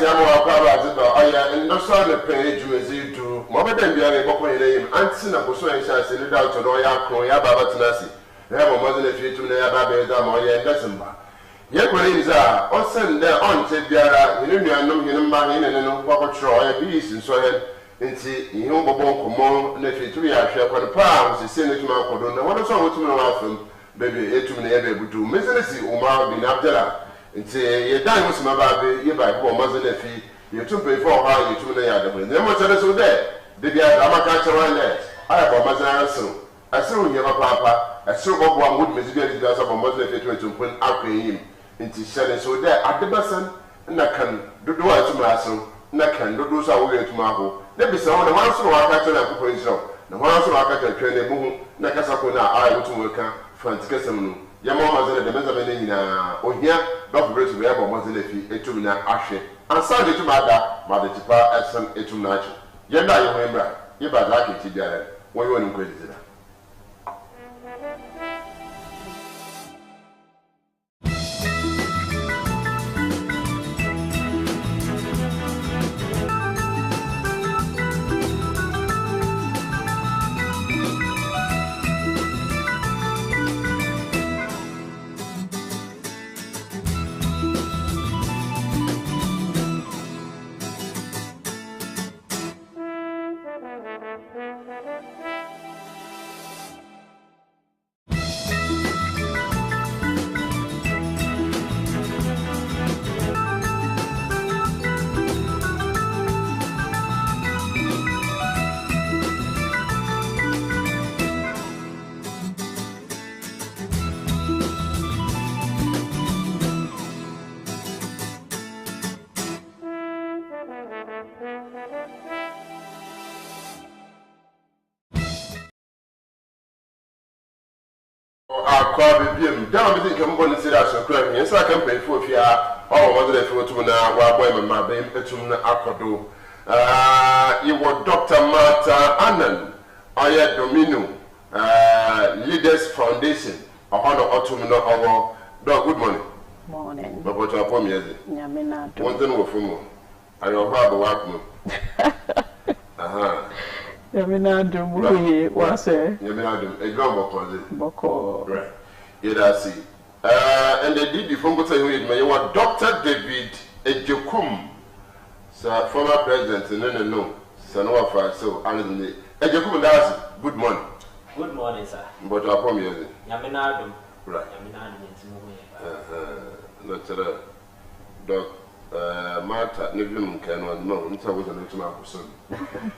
right, I'm going to say the page with you to Mohammed Biari Boko Antina Bosuan send it out to Noya Kroya Baba Tanasi. They have a mother if you to Naya Moya and December. Yet, when is or send their aunt Biara, you know, you know, and Papa Troy, bees and so ahead. Into you know, Bobon, nephew to be a share for the pounds, the Senate Marco. What is all to know from baby, 8 to me able to Mrs. Umar bin Abdallah. Into your dime was my baby, you buy poor mother nephew, you took before how you 2 layers. Then what's the there? Baby, I'm a catcher on that. I have a mother soon. I saw you have a papa, I saw one would miss very does of a mother to put up him into selling so there at the basin, and I can do it to my son, and I can do so away tomorrow. There be some of the ones who are catching up for himself. The ones who are catching a train, boom, Nakasapona, I go to work, Franciscan. Yamma, the Mezamina, or here, Dr. British, we have a Mazilefi, a Tumina Ashe, and Sunday to Mother Tipa, at some Etumnachi. Yenda, you remember, you bad lucky together, when you want to go to that. Down with the company sit out so crap. Yes, I can pay for if you are all wanted to now while boy my baby to Akodo. You were Dr. Martha Annan, Aya Domino, Leaders Foundation, a honor autumnal hour. Good morning. Morning. But what are from you? Yamina. One thing for more. I don't have a workman. Aha. Yamina do movie was a drum Boko. Right. Yeah, I see. And they did the phone call you were Dr. David Ejekum, sir, former president, no, Sanoa, so, and Ejekum, that's good morning. Good morning, sir. But I promise you. Yaminadum. Right. Not Doc Martha, Nivum can know, until I was a little more soon.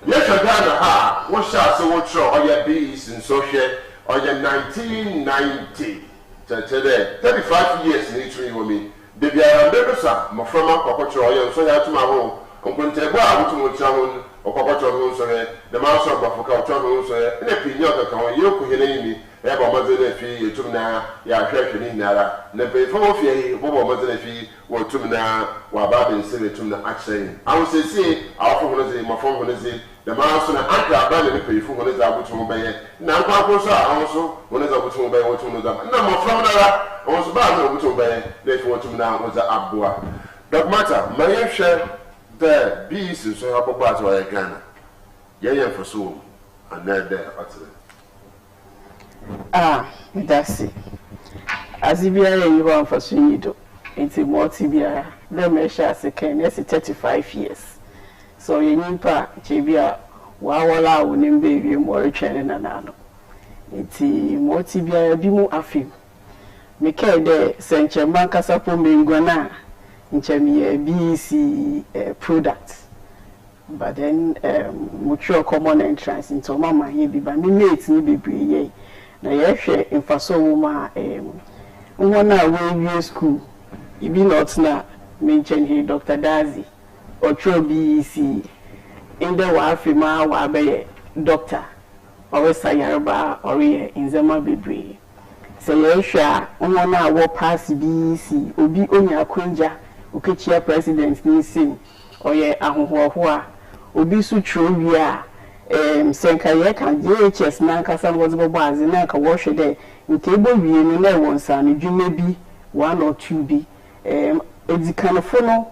Yes, I got what shall so what show all your bees in social or your 1990. Today, 35 years in each with me. The Biarabesa, my friend, Cococho, so I had to my home. I'm going to go to Town or Cococho, the mouse of Bafoka, Travel, and a pinata, you could hear me. Ever mother fee, you took now, ya session in Nara, never for fee, Bobo mother fee, or to now, while Babin said to the action. I will say, our phone my phone the mouse and Uncle Abandon pay for one is able to obey. Now, Papa also, one is able to obey what to know them. No more from that, I was about to obey, therefore to now was the Abua. Dog matter, my share the BECE, so I bought what I can. Yea, for so, and there, utterly. That's it. As if you are for Swinido, into Mortibia, the measure second, yes, 35 years. So you need Chibia, Wawala, Unim baby, more training and Nano. It's Mortibia, Bimu Afim. Mika de Saint Manca Sapo Mingwana, in Chamia BECE product. But then, mature common entrance into Mama, he be by me mates, me be. Na yehwe mfaso woma wona we school ibi not na mention here Dr. Dazi otro BECE inde wa afima wa be doctor or sayarba or inzema bebre se yehwe wona wo pass BECE obi onya kwanja okechia president ni sim oye ahohoho a obi su tro wi a senka ye kan JHS na nkasa was bobazi na ka wo hwede nke ebo wie ni na won sa ne dwuma bi 1 or 2 bi edikanfo no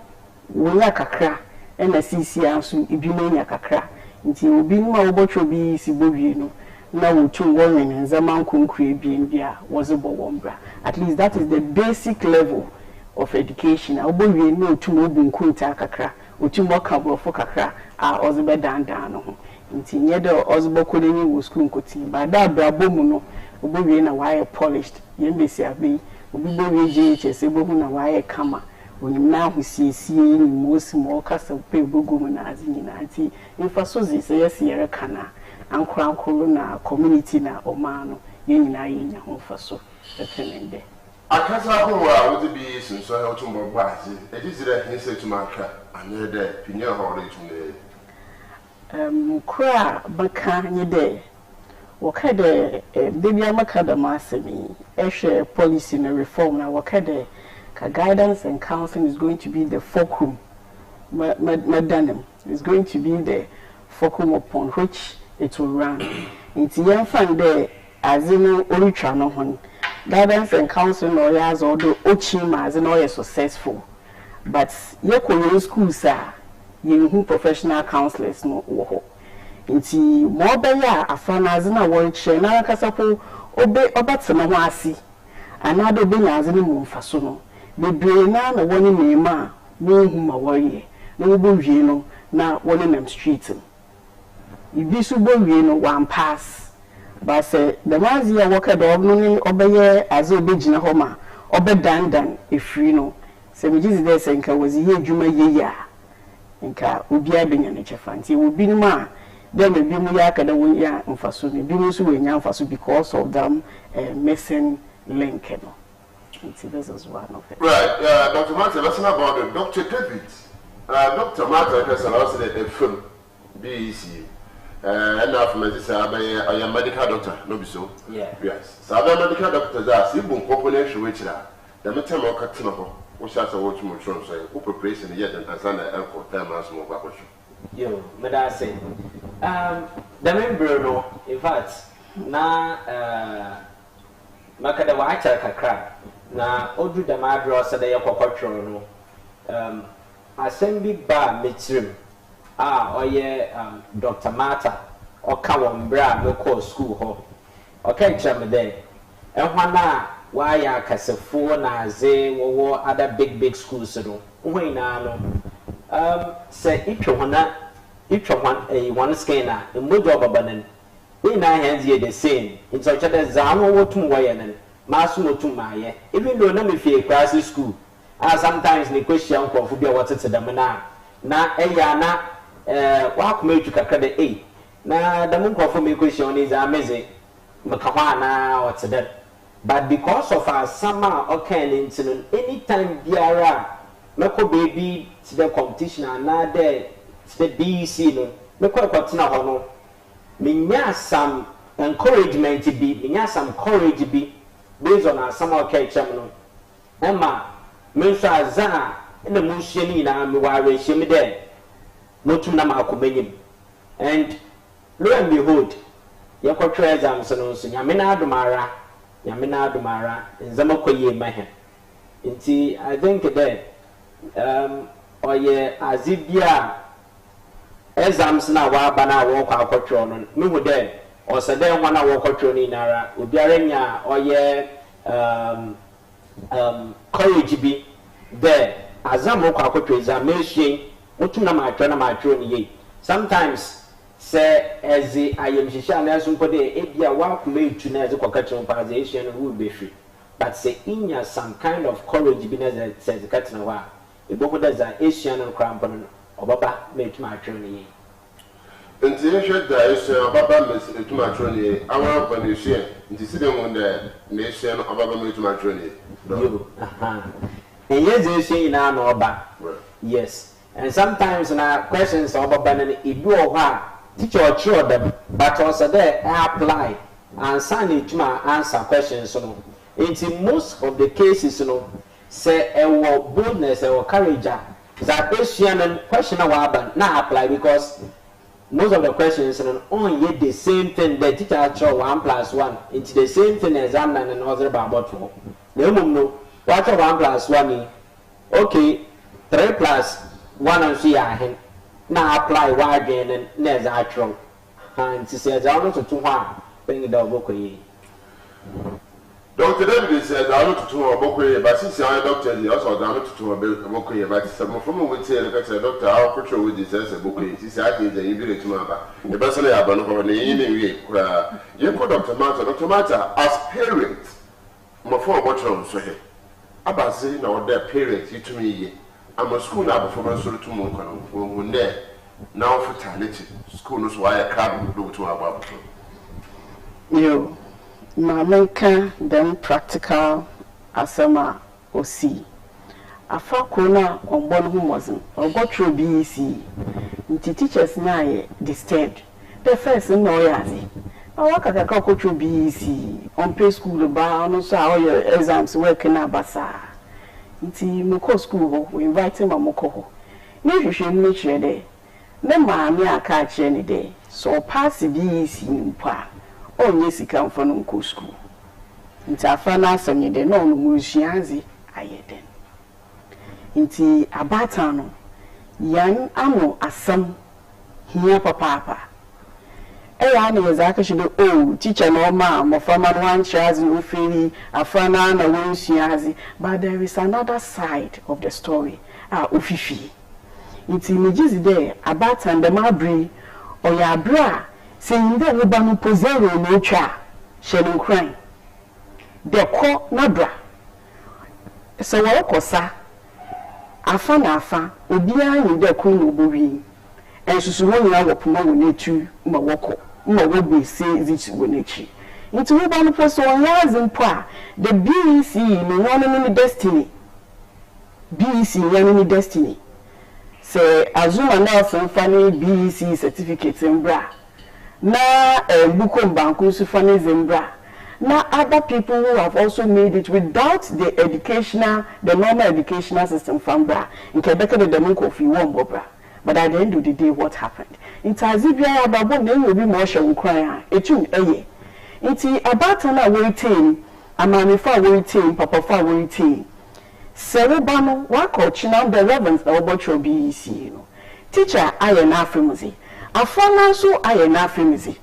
wo ya kakra na sisi anso ebi no nya kakra nti obi no ma wo botwo bi si bowie no na wo tu wo wen nzama nkonkure bia was bo wombra. At least that is the basic level of education. I bowie no tu mo bu nkunta kakra otu mo ka brofo kakra a ozebe dandan no nti nye de ozbo koleni wo school nkoti ba da brabo mu no obowie na why polished yembesi abi obi bowie JHS ebo na why kama onim na ahusiesie ni mosi mo kasa pe bogu mu na azi nyina nti mfa so zi se yere kana ankurankuru na community na omano yenyina yenya ho fa so efenende akasa ko wa wo bi sinso he otumbo gbazi ejizire hinse tumaka anye de pinya hore tumne kura baka nye de wakade bibia maka da masemi ehwe policy na reform na wakade ka guidance and counseling is going to be the fulcrum madam is going to be the fulcrum upon which it will run. It's young fan there as in Oritra no one. Guidance and counseling or as although Ochima as in all successful. But your Korean schools are you professional counselors no wo. Inti more by ya afan as in a world share na kasapo obe obatsema ho asi. Anado be na as in mumfaso no. Bebre na woni nema no hu ma worry. No bo wie no na woni nam street. Ibi su bo wie no one pass. But say the ones here work at the no obeye as obegina ho ma obedandan efri no. Se me jizi there say nka was ye adwuma ye ya. Nka obi abenya ne chefa nti obi no ma dem be mu ya kada won ya mfaso ne bi mu so we nya mfaso because of them missing link no. This is one of it. Right, Dr. Martin, let's talk about it. Dr. David. Dr. Martin has announced a film, BECE. And now from this, I am medical doctor, no be so? Yeah. Yes. So I'm a medical doctor, that's a boom population which are the material cutting which has a watch more from say, who preparation yet and Azana Elko, 10 months more back. Yo, but I say, the member, in fact, now, Makada Wacha Kakra. Na odu da madro se de yakokotro no assembly ba metrim oye Dr. Martha oka won bra me call school ho okay cham de ehwana wa ya kasefo na ze wo other big schools no when na no se itwona one scanner emojo babanen we na hands here the same in such a zamo wotum waye masu motum maye even though na me fie class school sometimes ne question ko fu bia wotete dem na eya na wa kuma etu kakra de na dem ko fu me question is amazing maka ho na wotete but because of our summer okay into anytime biara meko baby to the competition na there to the BECE no meko kwatena ho no minya some encouragement bi minya some courage bi based on our summer catch no emma menso azana ina munhye ni na me wa hye me there motum na makomanyim and lo and behold yakotwa exams no so nyame na adomara nzama koye mahe nti I think that oye azibia exams na wa bana wo kwa akotwa no me hu there or said then one hour controlling nara ubiarenya or courage be there as I'm examination utuna matron ye sometimes say as the I am shisha as un pode ebia wa made to na kokatron organization will be free but say in ya some kind of courage be na says the katina wa ebomo da za Asian and crampon obaba made matron ye nti ehwe da ehwe ababa metumatro ne awon condition nti side mu da na ehwe no ababa metumatro ne yes ehwe na no oba yes and sometimes na questions ababa na edu o ha teacher or chiro them but also there apply and sign it to answer questions no in most of the cases no say ewo boldness ewo courage that ehwe question na apply because most of the questions on yet the same thing the teacher actual 1+1 into the same thing exam and another about 4. No, what 1+1 okay 3+ one and see him now apply wide and never I throw. And she says, I want to 2 bring it over. Dr. David says, I want to a book, but since I doctor, he also down to a book, but some from which Doctor, our control with this as a book. He said, I think the village member. The person I have on the evening, you put Dr. Mata, as parents, my phone watch on so here. About saying, or their parents, you to me, I'm a school now before my sort of 2 months when there. Now for talent, school knows why I can't do to our Bible. You. Mameka them practical asema osi afa kona on born who wasn't or got through BECE nti teachers na ye disturbed the first no yazi awaka ka go through BECE on pay school ba no so how your exams work na basa nti me ko school ho we invite ma moko ho ni hwehwe ni kire de ne maami aka kire ni de so pass BECE mpa onye sika mfa no nko school nti afa na asanye de no no musuazi ayeden nti abata no yan amo asam hia papa ya na yezaka shibe teacher no ma mo fama no anchazi oferi afa na na wensuazi but there is another side of the story ofifi nti mejizi de abata ndemabri oya bra saying that we ban pozero no cha shedding crime de ko nabra so wo kosa afa na afa obia ni de ko no bowi ensusu wo nyina wo poma wo netu ma woko ma wo BECE zichi wo nechi nti we ban poso onyazi mpo a the BECE no one ni destiny BECE one ni destiny say azuma na funfani BECE certificate mbra na bukom banku sufani zimbra na other people who have also made it without the normal educational system from bra nke beke de dem ko fi won bobra but at the end of the day what happened intazi bia ababo na enyo bi mo hye nkran a etum eye nti abata na waiting amani fa waiting papa fa waiting sereba no wa ko china the relevance na obotro BECE no teacher aye na afemuzi afana so aye na afemizi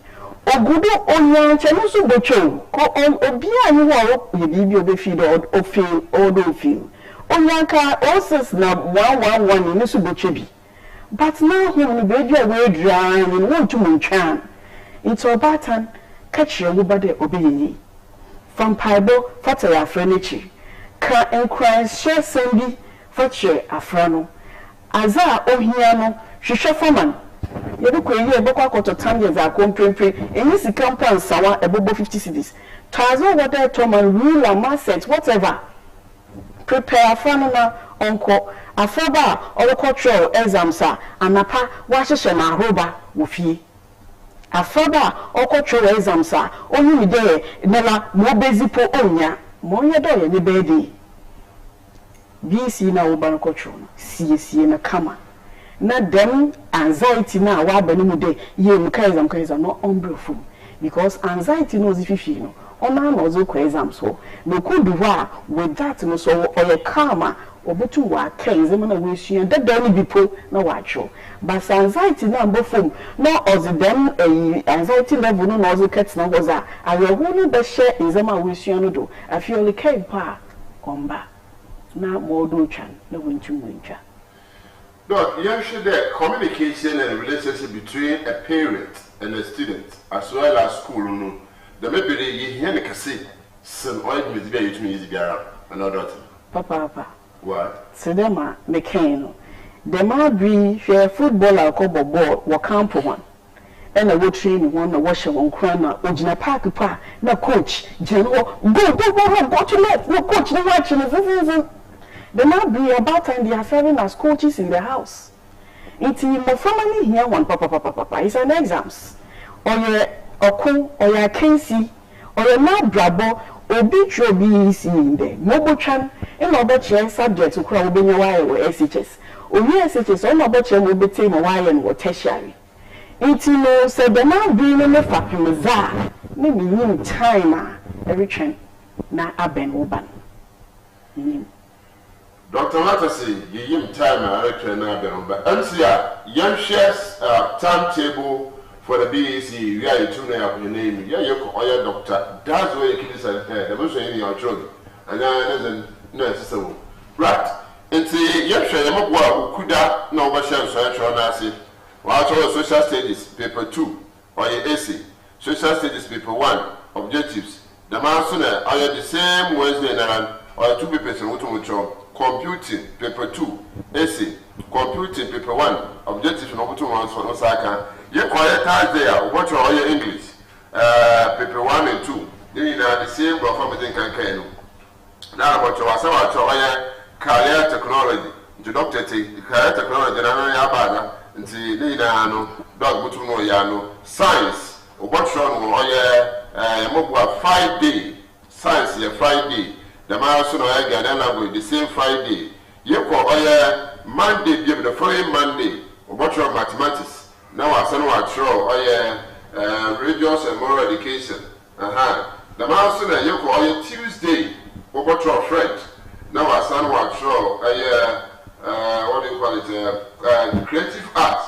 ogudo onyan chenu so bocho ko obi anyi wo ye bibi obefi do ofil odo feel onyan ka osis na 111 ni so bocho bi but now him ni bedu we dry ni won to muntwan into obatan catch your body obeyi from paibo fataya afrenichi ka enkran share sembi fatche afrano aza ohia no hwehwe foman yebu kweyi ebokwa koto tamye za komprempre enyi sika mpo ansawa ebobo 50 cedis tazo wada toman ruler market whatever prepare afano na onko afoba owokotrol exams a anapa wahyehyɛ na ahoba wo fie afoba okotrol exams a onyi mi de nela mo bezipo onya mo nye do ye ne bedi BECE na wo ban kotrol sie na kama na dem anxiety na wa bani mu de ye mkaizam no umbreful because anxiety no zififi no ona na ozo kwa exam so no could wa with that no so oye calm obutu wa kaizam na we sua dada ni bipo na wa tro but anxiety na mbofom no ozo dem anxiety level no ozo ket na goza ayehu no be share exam a we sua no do afioli kai pa omba na modo chan na wontu mwencha. Look, you should the communication and relationship between a parent and a student, as well as school. The maybe you hear me say some oil with the you to me is another thing. Papa. What? So them are mechanical. Them are be share footballer or ball or camp one. And I will train one washer one crana, Ojina Park pa, no coach, General, go to left, no coach, no watching. They might be about time they are serving as coaches in the house. It's in my family here one papa. It's an exams. Or your oku or your KC or your not brabo or bitro BECE in there. Mobile chan and other chair subject to crowd in your wire or SHS. Or SHS or not chair will be team or wire or tertiary. It's no said the man being in the fucking za. Maybe in time every train na aben oban. Dr. Matasi, you time I return now, but MCA, young shares timetable for the BECE, you are to know your name, you are your doctor. That's where you can say, the most in your children, and I know so. Right, and see, young share, could that no version so I say, while social studies, paper 2, or your essay, social studies, paper 1, objectives. The master are the same Wednesday and or 2 papers in Utumucho. Computing paper 2, essay, computing paper 1, objective in Obutu for Osaka. You quiet there, watch all your English, paper 1 and 2. Then the same performance can now, what you are saying, career technology, the doctor take career technology, and I and see Nino, dog Butumo Yano, science, watch on 5 day, science, yeah, Friday. The marathon or Ghana language the same Friday. You call Monday, the following Monday, or what your mathematics. Now I send what show religious and moral education. The marathon you call Tuesday, or what your French. Now I send what show what do you call it? Creative arts.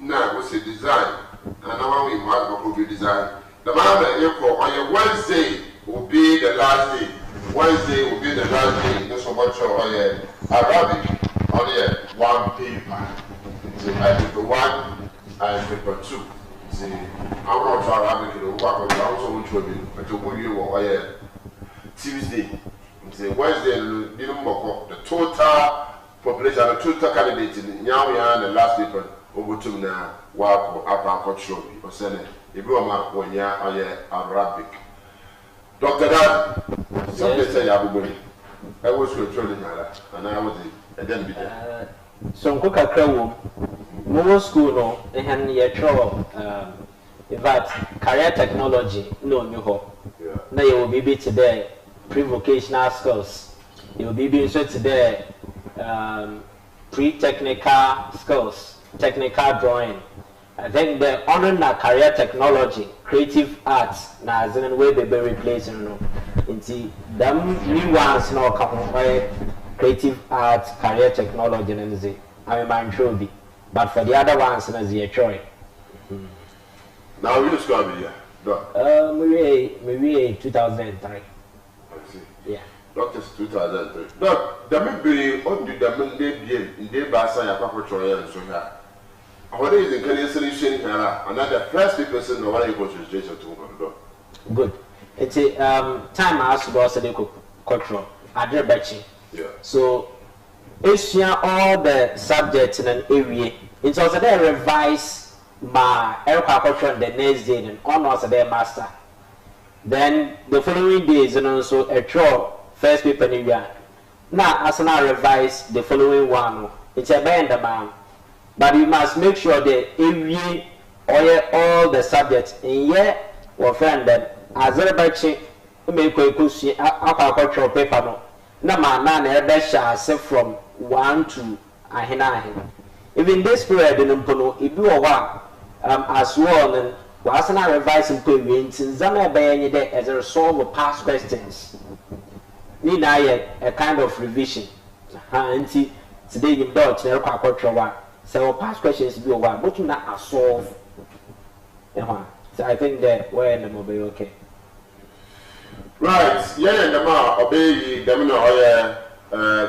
Now we say design. And now we must be design. The marathon you call Wednesday will be the last day. Wednesday will be the last day. This is what you're Arabic on the 1 paper. See, I paper 1 and paper 2. See, I'm not Arabic in the work, but I also want to be. But to put you on Tuesday. See, Wednesday, the total population, the total candidates in Yawia and the last paper over to now work up control or Senate. If you are when you are Arabic. Dr. Dan, something say everybody. I was controlling her, and I was a then be there. So, Coca Crow, no school, no, and yet, in fact, career technology, no new hope. Now you will be today, pre vocational skills. You will be so today, pre technical skills, technical drawing. I think the honor na career technology, creative arts, na as in way they be replacing no. Into them new ones now come by creative arts, career technology, and say I mean be. But for the other ones, na the choice. Now you describe it here. Maybe 2003. I see. Yeah. Doctors 2003. Doc, the maybe on the Monday in the Bassa Yapacotroya and so here. What is the Canadian solution here? Another first person no one equals registration to good. It's a time I asked about the cultural. I did betching. Yeah. So it's all the subjects in an area. It's also there revise my agriculture the next day and on was their master. Then the following days and also a draw first paper in year. Now as I revise the following one, it's a band man. But you must make sure the area or all the subjects in here or friend them as a batching make a question agricultural paper no. Na man na shall say from 1 to ahina. Even this period in Mpono, it do one as well and was not revising points in Zama Bay as a result of past questions. Need a kind of revision. Today you don't know agricultural. So past questions be one, but you not solve. So I think that we're in the mobile okay. Right, yeah, and the ma obey the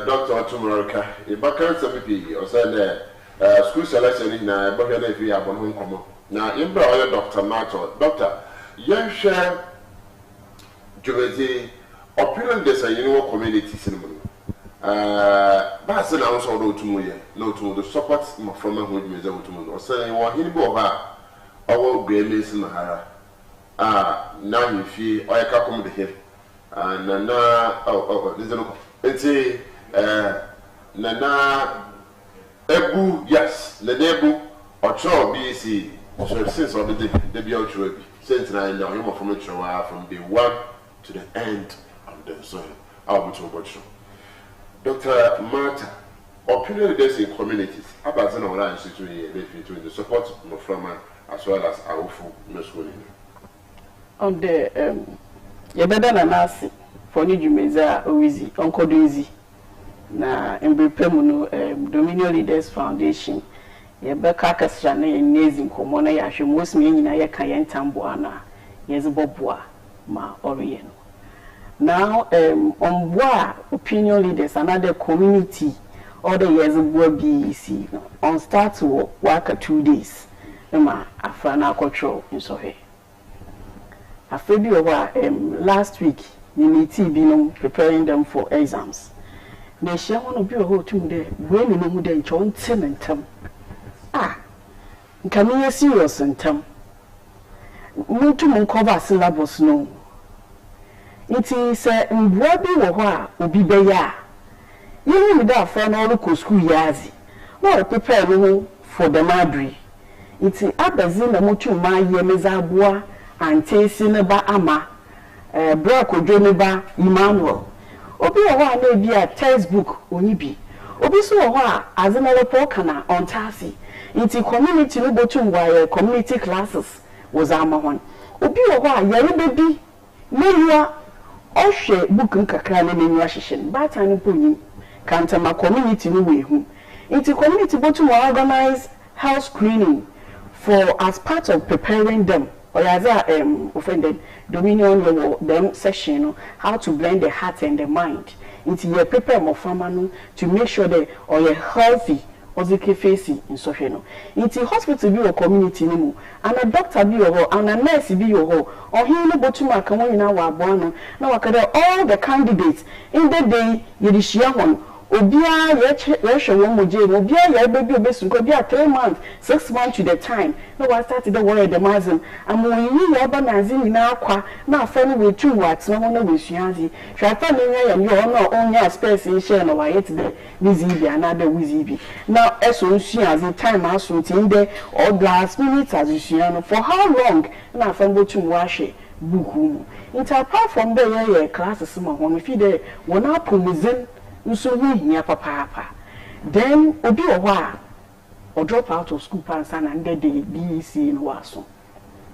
Dr. Tumurka. If I can't say or say school selection in a but if you have home come. Now, in Dr. Mato, Doctor, young share Juvezi opinion this and you know community cinema. But I also wrote to me, no to the support from my home is out to me or saying what he bought her or Grey Mason Mahara. Now you feel I can't come to him. And Nana, it's a Nana Ebu, yes, the Nebu or Chow BECE. So since on the day, they be out to since 9 now, you from day 1 to the end of the soil. I'll be to watch you. Dr. Marta, opinion days in communities, about an online situation between the support from as well as our full school. On the you better than us for new Jumeza or easy, Uncle Daisy. na mbepemu no Dominion Leaders Foundation ye beka kasra na ye nezi nkomo na ya hwe most me nyina ye ka ye ntamboa na ye zebobua ma oriye no now on opinion leaders another community or the years of BECE on start to work 2 days ma afana control in so he afebi last week you need to be preparing them for exams na share one of your whole team there when you know them chon tementem nka me serious ntem mutu mun cover syllabus no iti se mbua bi wo ho a obi beya you need that for no go school yazi no prepare no for the library iti abazi na mutu ma ye mezaboa antesi ne ba ama bra kodwo ne ba Emmanuel obi wo ho a na bi a textbook oni bi obi so wo ho a azemele kana on tasi iti community no botu ngwa community classes was amahon obi wo ho a yare bebi mewa ohwe book nkakra na menwa hihye bata no ponyi kantama community no we hu iti community botu organize house screening for as part of preparing them or as offended Dominion level them section how to blend the heart and the mind into your prepare more farmer to make sure that or you're healthy ozike face in so no into hospital bi or community ni mu and a doctor bi or and a nurse bi or he no botuma kan won na wa abo no na wakada all the candidates in the day yedishia hon obia ye hwe won moje obia ye bebi obesu ko bia 3 months 6 months to the time no wa start the worry the mazin am we yi ya ba na zin na akwa na afa no we tu wat no na we suazi hwafa ne ya ye no onya space in share no wa yet the busy bi another busy bi now eso suazi time aso tin de or last minute as suano for how long na afa go tu wa hwe buku into apart from the ye classes ma ho me fi de wona pomuzin nso hu hia papa then obi wo wa or drop out of school pass and under the BECE in waso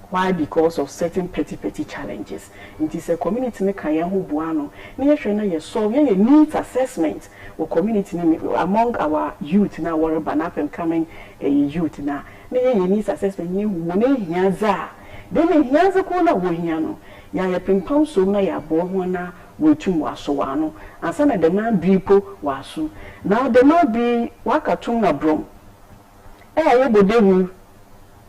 why because of certain petty challenges it is a community ne kan yan ho bua no na ye hwe na ye solve ye needs assessment or community among our youth na worry ban up and coming a youth na ye needs assessment ni wo na hia za then hia za ko na wo hia no ya ye pimpam so na ya bo ho na wetum waso wano ansa na the man bipo waso now the man bi wakatum na brom ye bodewu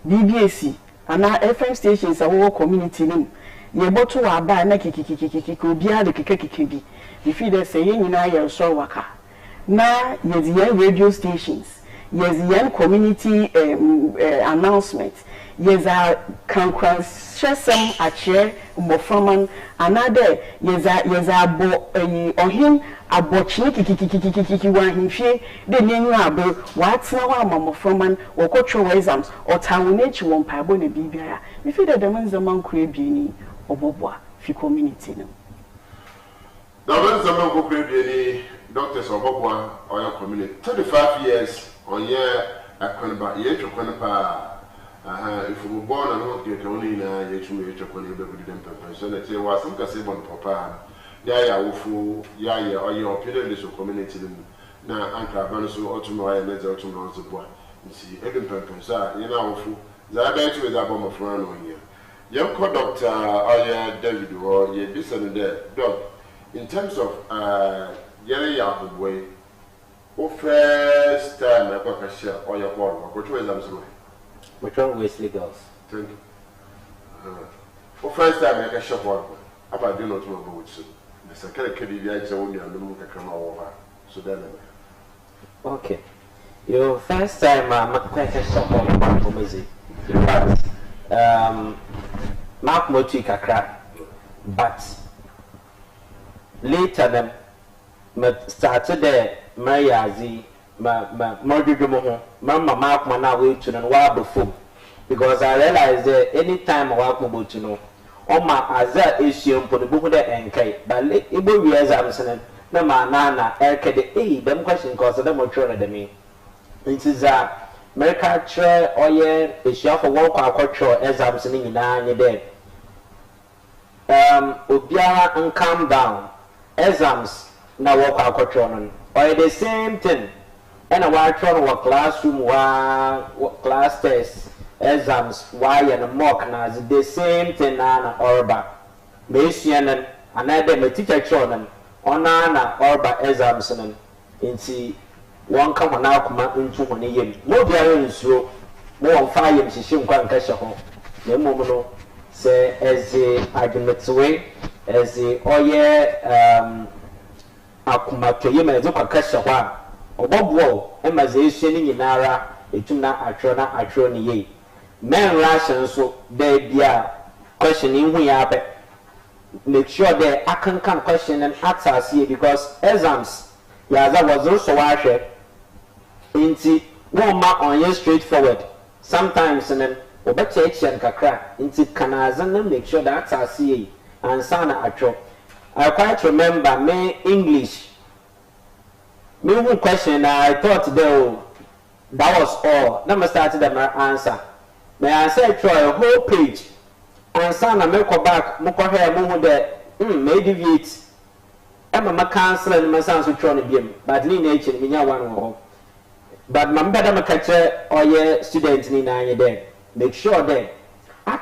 BECE ana FM stations awo community nim ye boto wa ba na kikikikiki obi a de kikikiki bi we feel that say nyina ye so waka na ye the radio stations yes the community announcement yes a kankran shesem ache mboframan another yes a bo ohim abochini kikikikiki wa himfie de nenyu abo watna wa mboframan wokotwo exams otawunechi won paibo na bibia we feel that the man zaman kure bieni obobwa fi community no the man zaman ko kure bieni doctors obobwa oya community 35 years on year akonba ye twokonpa if we born and not get only na ye chumi ye chokoni be good dem pepper so that you was some ka say bon papa ya wofu ya oya opinion this community na anka ban so otumo ya na je otumo so boa nsi edem pepper so ye na wofu za ba tu za bomb for no here ye ko doctor oya David or ye be send there doc in terms of yere ya boy o first time I got a share or your ball or two exams which one Wesley girls thank you first time I got shop one about do not know with you the second kid I only and look at come over so then okay your first time I got a shop one for music in fact Mark Moti kakra but later them started there Mayazi, Mordumo, Mamma Mark Mana way to know why before. Because I realized that any time I walk mobile to know, all my Azar issue for the book there and Kate, but it will be as I'm saying, no man, Nana, Elke, them question cause of them were trying to me. It is a America chair or yeah, it's your for walk our culture as I'm saying in a day. Ubiara and calm down exams. Na walk our culture or the same thing. And a white tron or classroom, class tests, exams, why and mock as the same thing, Nana Orba. Maysian another my teacher children on Nana Orba exams and see one come on now come into 1 year. No, there is more on 5 years, she shouldn't quite catch a home. No moment, say as the argument way, as the akuma toye ma ezo kwakasha hwa obobwo emazation nyinara etuna atro ne ye men ration so there bia question in hu ya be make sure that I can question and answers here because exams ya za was also wahwe inti wo ma onye straightforward sometimes and obeche action kakra inti kanaza na make sure that answers here and sana atro. I quite remember me English. Me one question I thought that was all. Then I started my answer. My answer try a whole page. And son I make back moko hair mo de may deviate. My cancel and my sons will try to be but lineage me one. But my better catch or your students in there. Make sure that I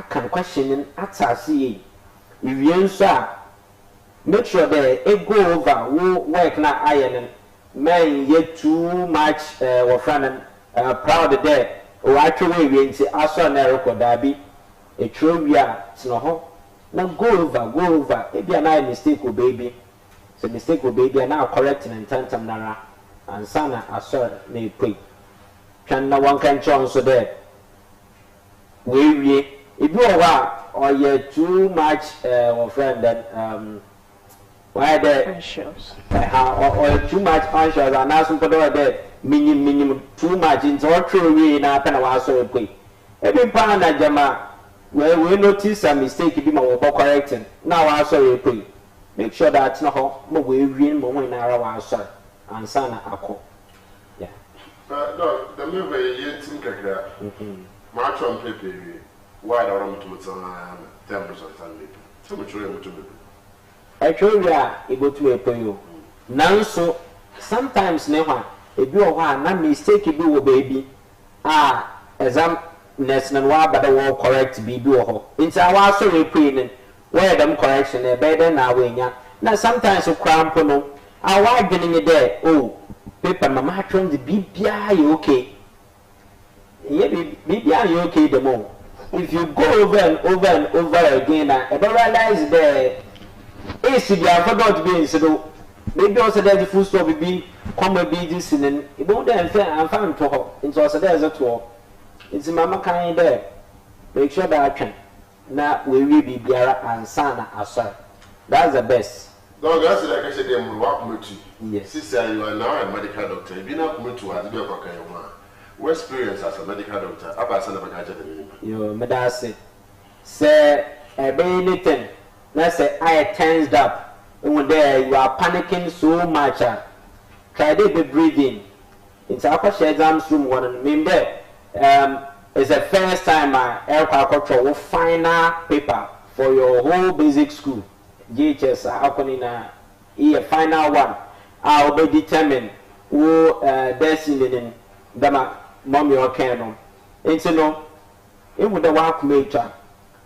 can question and answer. If you answer, make sure that it go over work na iron man yet too much friend proud there or actually we say aso na record dabi a true ya no now go over it be an mistake o baby so mistake o baby and now correcting and tantam nara and sana aso na pray can na one can chance so there we if you are or you too much friend that why the anxious or too much anxious and now some people there minimum too much into all true we na pen wa so pay every pan na jama where we notice a mistake be my correcting now I saw pay make sure that no mo we win mo na ara wa so and sana akọ yeah no the me we yentin kakra ma chon pepe why don't want to put on 10% so much really to be actually we are able to pay you now so sometimes never if you are na mistake be wo baby exam next na wa but the correct be do ho into our so repay where them correction e better na we nya na sometimes so cramp no our getting it there oh paper mama trying the bibia you okay yeah bibia you okay the more. If you go over and over again, I don't realize the ACB I forgot to be so maybe also there's a full stop be come be this and it won't then I'm found to her into us there's a tour. It's mama kind there. Make sure that I can now we will be Biara and Sana as well. That's the best. No, that's like I said, them work with you. Yes. Sister, you are now a medical doctor. You've been up with you as a doctor. What experience as a medical doctor? About son of a gadget. You medicine. Say a anything. Let's say I tensed up. And there you are panicking so much. Try to be breathing. It's our exams room one and remember it's the first time agriculture will final paper for your whole basic school. GHS happening a final one. I'll be determined who destiny dama mommy or canon. It's no, it would work major.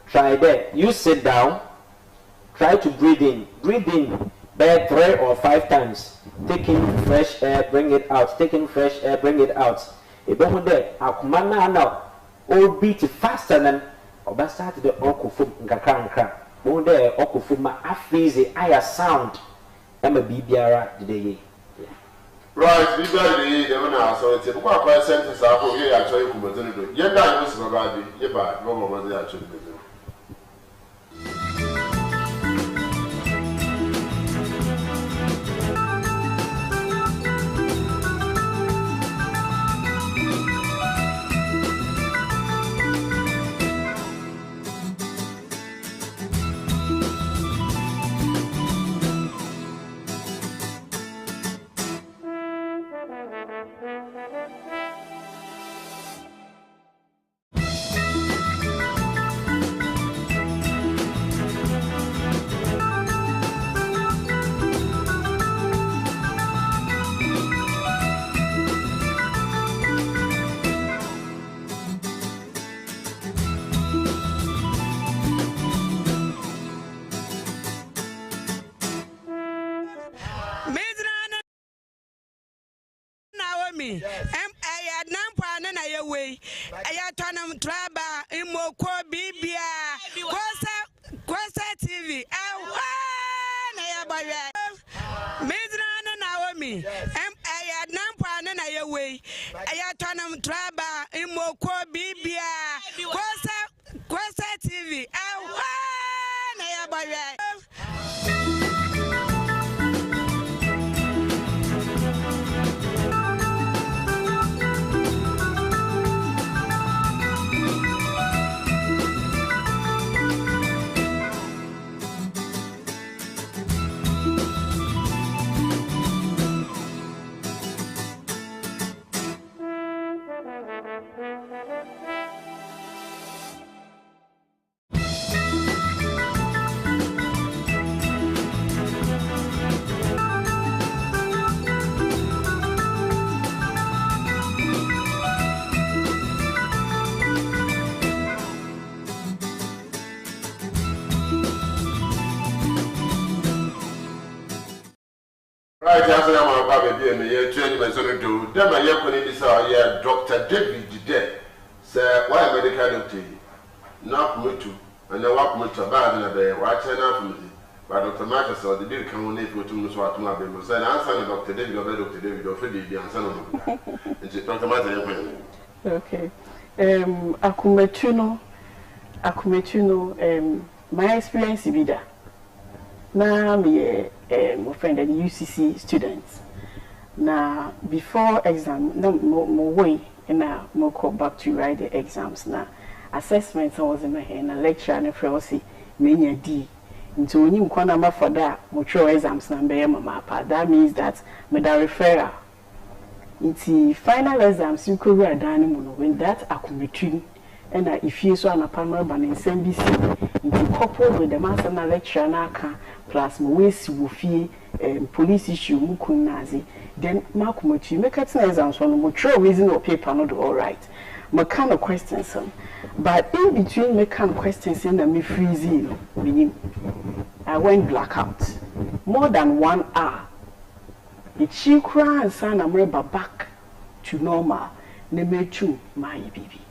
Try that. You sit down, try to breathe in by 3 or 5 times. Taking fresh air, bring it out. Taking fresh air, bring it out. If you there, akumana now, all beat faster than or start the okufum nkakra. One there okufuma afizi aya sound. I'm a BBR today. Right, we got the Emma, so it's a quite sentence. I hope you actually come to do. Yet, I was about the Yeba, no one was actually. Naomi. I Nampa na ye way. I Tanam Traba Imoko Bibia. Kwasa TV. Midrana Naomi. I Nampa na ye way. I Tanam Traba Imoko Bibia. Kwasa TV. Right, as I am a baby, and the training my son do, then my young colleague is our Dr. David Dead. Sir, why medical doctor? Not me too, and I walk me to a bad and a bear, watch an affirmative. But Dr. Marcus or the bill come on for 2 months to my baby. Said, I'm son of Dr. David or Dr. David or Freddy, and son of Dr. Martin. Okay. Akumetuno, my experience is that. Now, me my friend and UCC students. Now, before exam, no more way, and now more go back to write the exams. Now, assessments I was in my hand, a lecture and a frosty, many D. Into when you can for that, more exams number mama. That means that me da referral. Into final exams, you could read down when that accumulating. And if you saw an apartment in SNBC, into coupled with the master lecture and plus Mwesi Wufi police issue Mukunazi, then Makumochi make it exams on the reason or paper not all right. My kind of questions, but in between my kind of questions in the me freezing, meaning I went blackout more than 1 hour. The chikra and son I'm back to normal. Nemechu my baby.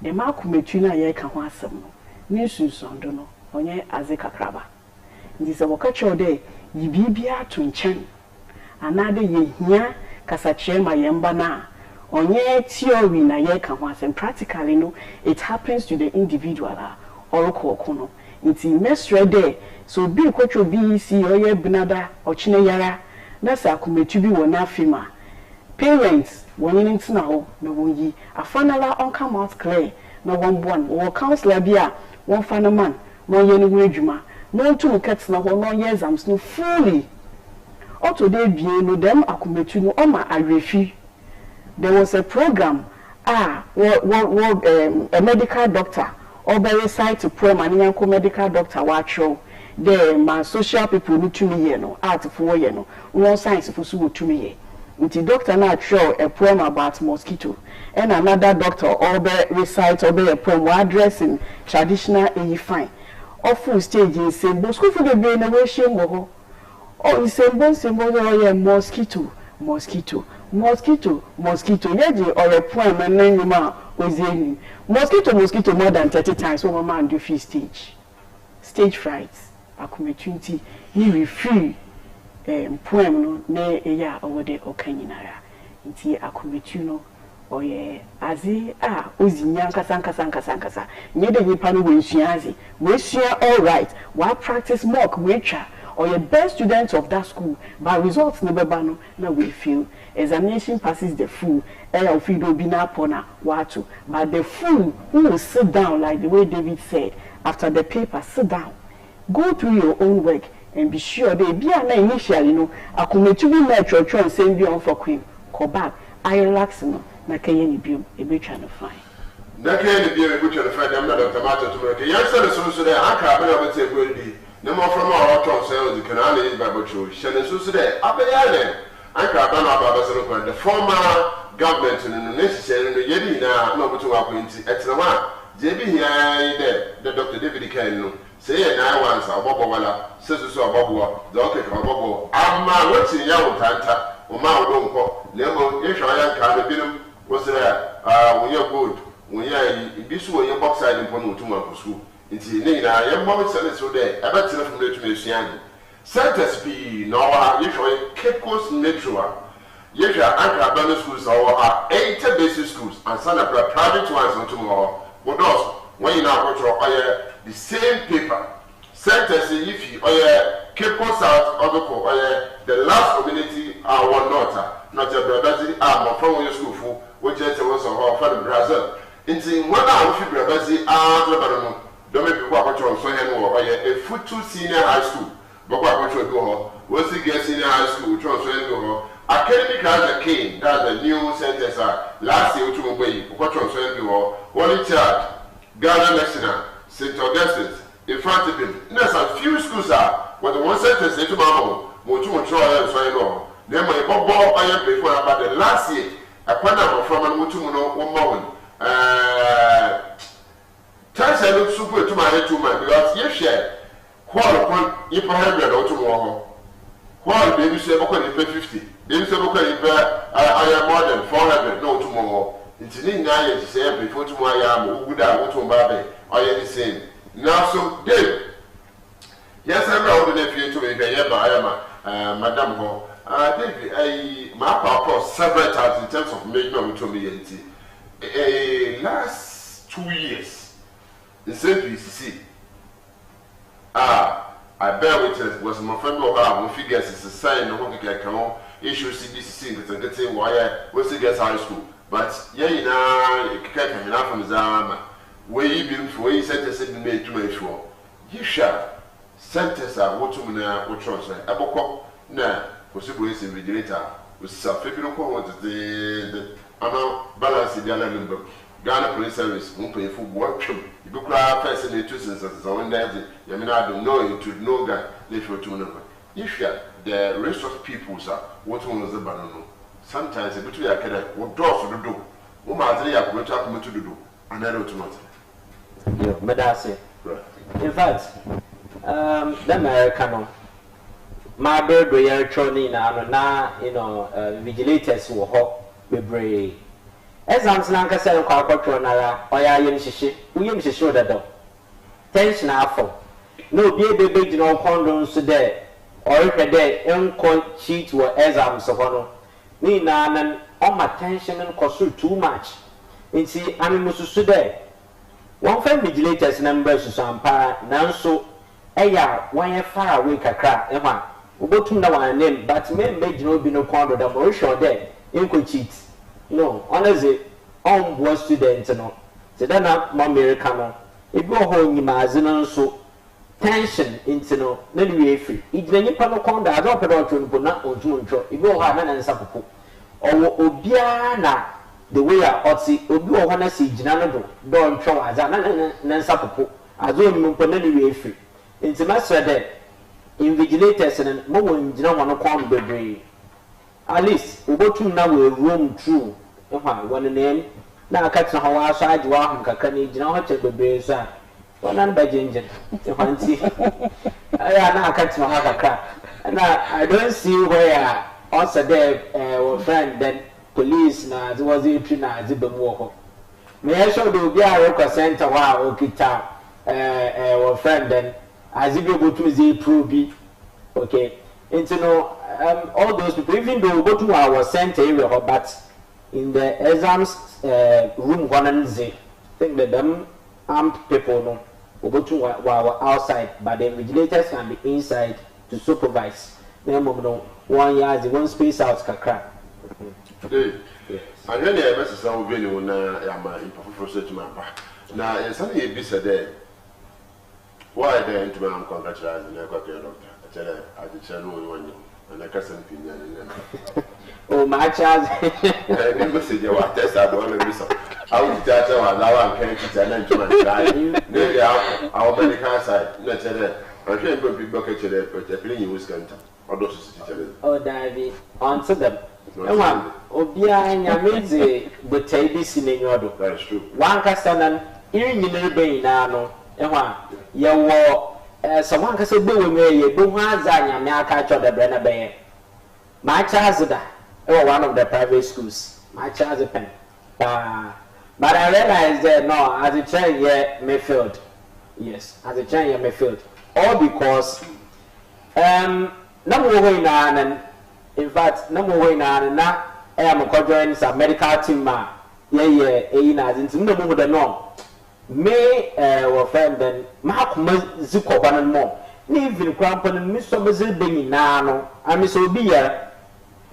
The Makumetuna ye can want some news on dono, onye azeka kraba. This a wakacho day, ye bibia to chen. Another ye here, kasache my yembana. Onye theory na ye can want and practically no, it happens to the individual or kono. It's in mestre day, so be kocho BECE or ye benada or chineyara. That's a kumetubi wana fima. Parents, when you need now, no one a funnel on come out clear, no one, or counselor bia, one final man, no yen wagema, no 2 cats no 1 years, I'm no fully. Or today, be no them, I could meet you no, oh my, I refuse. There was a program, a medical doctor, or by the side to pray, my medical doctor, watch show. There, my social people need to me, no, art for no, no science for so to me. The doctor not show a poem about mosquito, and another doctor or recite or a poem addressing traditional fine. Or full stage in symbol school for the brain away shame or symbol or mosquito, yaji or a poem and name was in mosquito more than 30 times over man do free stage frights, accumulating you free. Poem no ne eya owode okanyinara nti akometuno oye azi ozinya nkasa nyede nipa no wensuazi wesua all right wa practice mock wecha or your best students of that school by results no beba no na we feel examination passes the fool eya feel do bi na pona watu but the fool who will sit down like the way David said after the paper sit down go through your own work and be sure they be an initially no akometu bi na church and send you on for queen go back I relax no na kaye bi e be try no fine na kaye bi e be try no fine dem na Dr. Martin to make yan so dey aka be na be say go di na mo from our talk say o di kana na is bible show shene so dey abeya le aka ba na ba so ko the former government no necessary no yedi na na obutu wa kwenti etrema je bi hia the Dr. David Ken no say na once abobo wala sesu abobo the okay abobo ama wetin ya utanta o ma odo nko lemo if I am kind of been was there, when you're good, when you're this way, you're box side in Ponutuma for school. It's in I am more sellers so there, ever tell from the Tunisian. Centers be no, usually Cape Coast Metro. Yes, Anchor Abandoned schools are 80 basic schools and some of the private ones on tomorrow. But those, when you now go to the same paper, centers if you Cape Coast South, the last community are one not a Brabazzi, from your school for which is also from Brazil. In 1 hour, if you Brabazzi, don't make people control so a foot to senior high school. But what control go once you get senior high school, transfer go Academic as a king, that's the new centers are last year to obey, what transfer go Holy Church, Ghana National, St. Augustine's, in front of him. There's a few schools are, but the one sentence say to Mamma, Motu Montreal and so on. Then my Bob I am before about the last year, a panel from Motu one moment. Times I look super to my head to my because you share. What upon if I have or tomorrow? What baby say, okay, pay 50. Baby say, okay, I am more than 400, no tomorrow. It's in 9 years to say before tomorrow I am who would I want to baby. I am the same. Now, so, Dave. Yes, I'm not going to be here by Madame Ho. David, my papa several times in terms of making to me. Last 2 years, the same BECE. I bear witness was my friend of our figures is a sign of what I can issue CBC and getting why was against high school. But yeah, you know, can't enough from Zama. Where you been for you sent us in made to make sure. You shall sentence are what to me now, what transfer. Aboko, now, possibly is invigilator with self-figuring what the amount balance in the other number. Ghana Police Service won't pay for work. You go cry first in the two senses. So when there's I mean, I don't know you to know that they feel to know. If you the rest of people, sir, what one was the banana? Sometimes a bit of a what doors to do. Woman, they are going to have to do. And I don't know. Yeah, but that's it. In fact, the American, my bird, we are training now, you know, vigilators who hop, be brave. Exams nanka say kwa kwatro nara oya yem hihye uyem hihye ododo tension afọ no bi ebebe gina okondo nso de orehwe de enko cheat wo exams ho no ni na nan oma tension nko too much nti amemususu de one fan vigilators number so ampa nanso eya wan far away kakra ehwa obotum na wan name but me gina obi no kondo da mo sure de enko cheat. No, honestly, was student no. So then American, it go home in so tension into no, then we free. It's when you put a conda, I don't put out to not or to intro. It go hard and sapu. Or Obiana, the way I ought see, Obi or Hana see Janado, don't throw as an sapu. I don't put any free. It's a master that invigilators and more in Janano con the brain. At least, we go to now a room through. One name, now catch a how outside you are, Kakani, you know what to be, sir. One by ginger. I now catch my other car. And I don't see where also there were friend then police now, there was a tree now, Zibba walk. May I show the Biara center while Okita, our friend then, as if you go to the Proby. Okay, into no. All those people, even though we go to our center area, but in the exams room 1 and 0, think that them armed people no, we go to our outside, but the vigilators can be inside to supervise. No, 1 yard, one space out kakra. Yes. I really have a sound venue na yama in professor to my back. Now, it's only a bit there. Why then to my congratulations, I got your doctor. I tell her, I did tell you. And I can't see oh, my child. I never said you were tested. I will tell you now. I'm going to tell you. Maybe our medical side. Let's say that I'm going to be bucket to the but playing you was going to. Oh, Davy, answer them. Obia and Yamizi, but take this in your door. That is true. One Castanan, in the bay now. You were. Someone can say, "Do me, you do has Zanya, may I catch on the Brenner Bay?" My chazada, one of the private schools. My child's a pen. But I realized that no, as a child, yeah, me failed. Yes, as a child, yeah, me failed. All because number one and in fact, number one and now I am joining some medical team. As into no more than no. May or friend then Mark Zuko one and more. Even crampon and Miss Sobazil being nano. I miss Obia.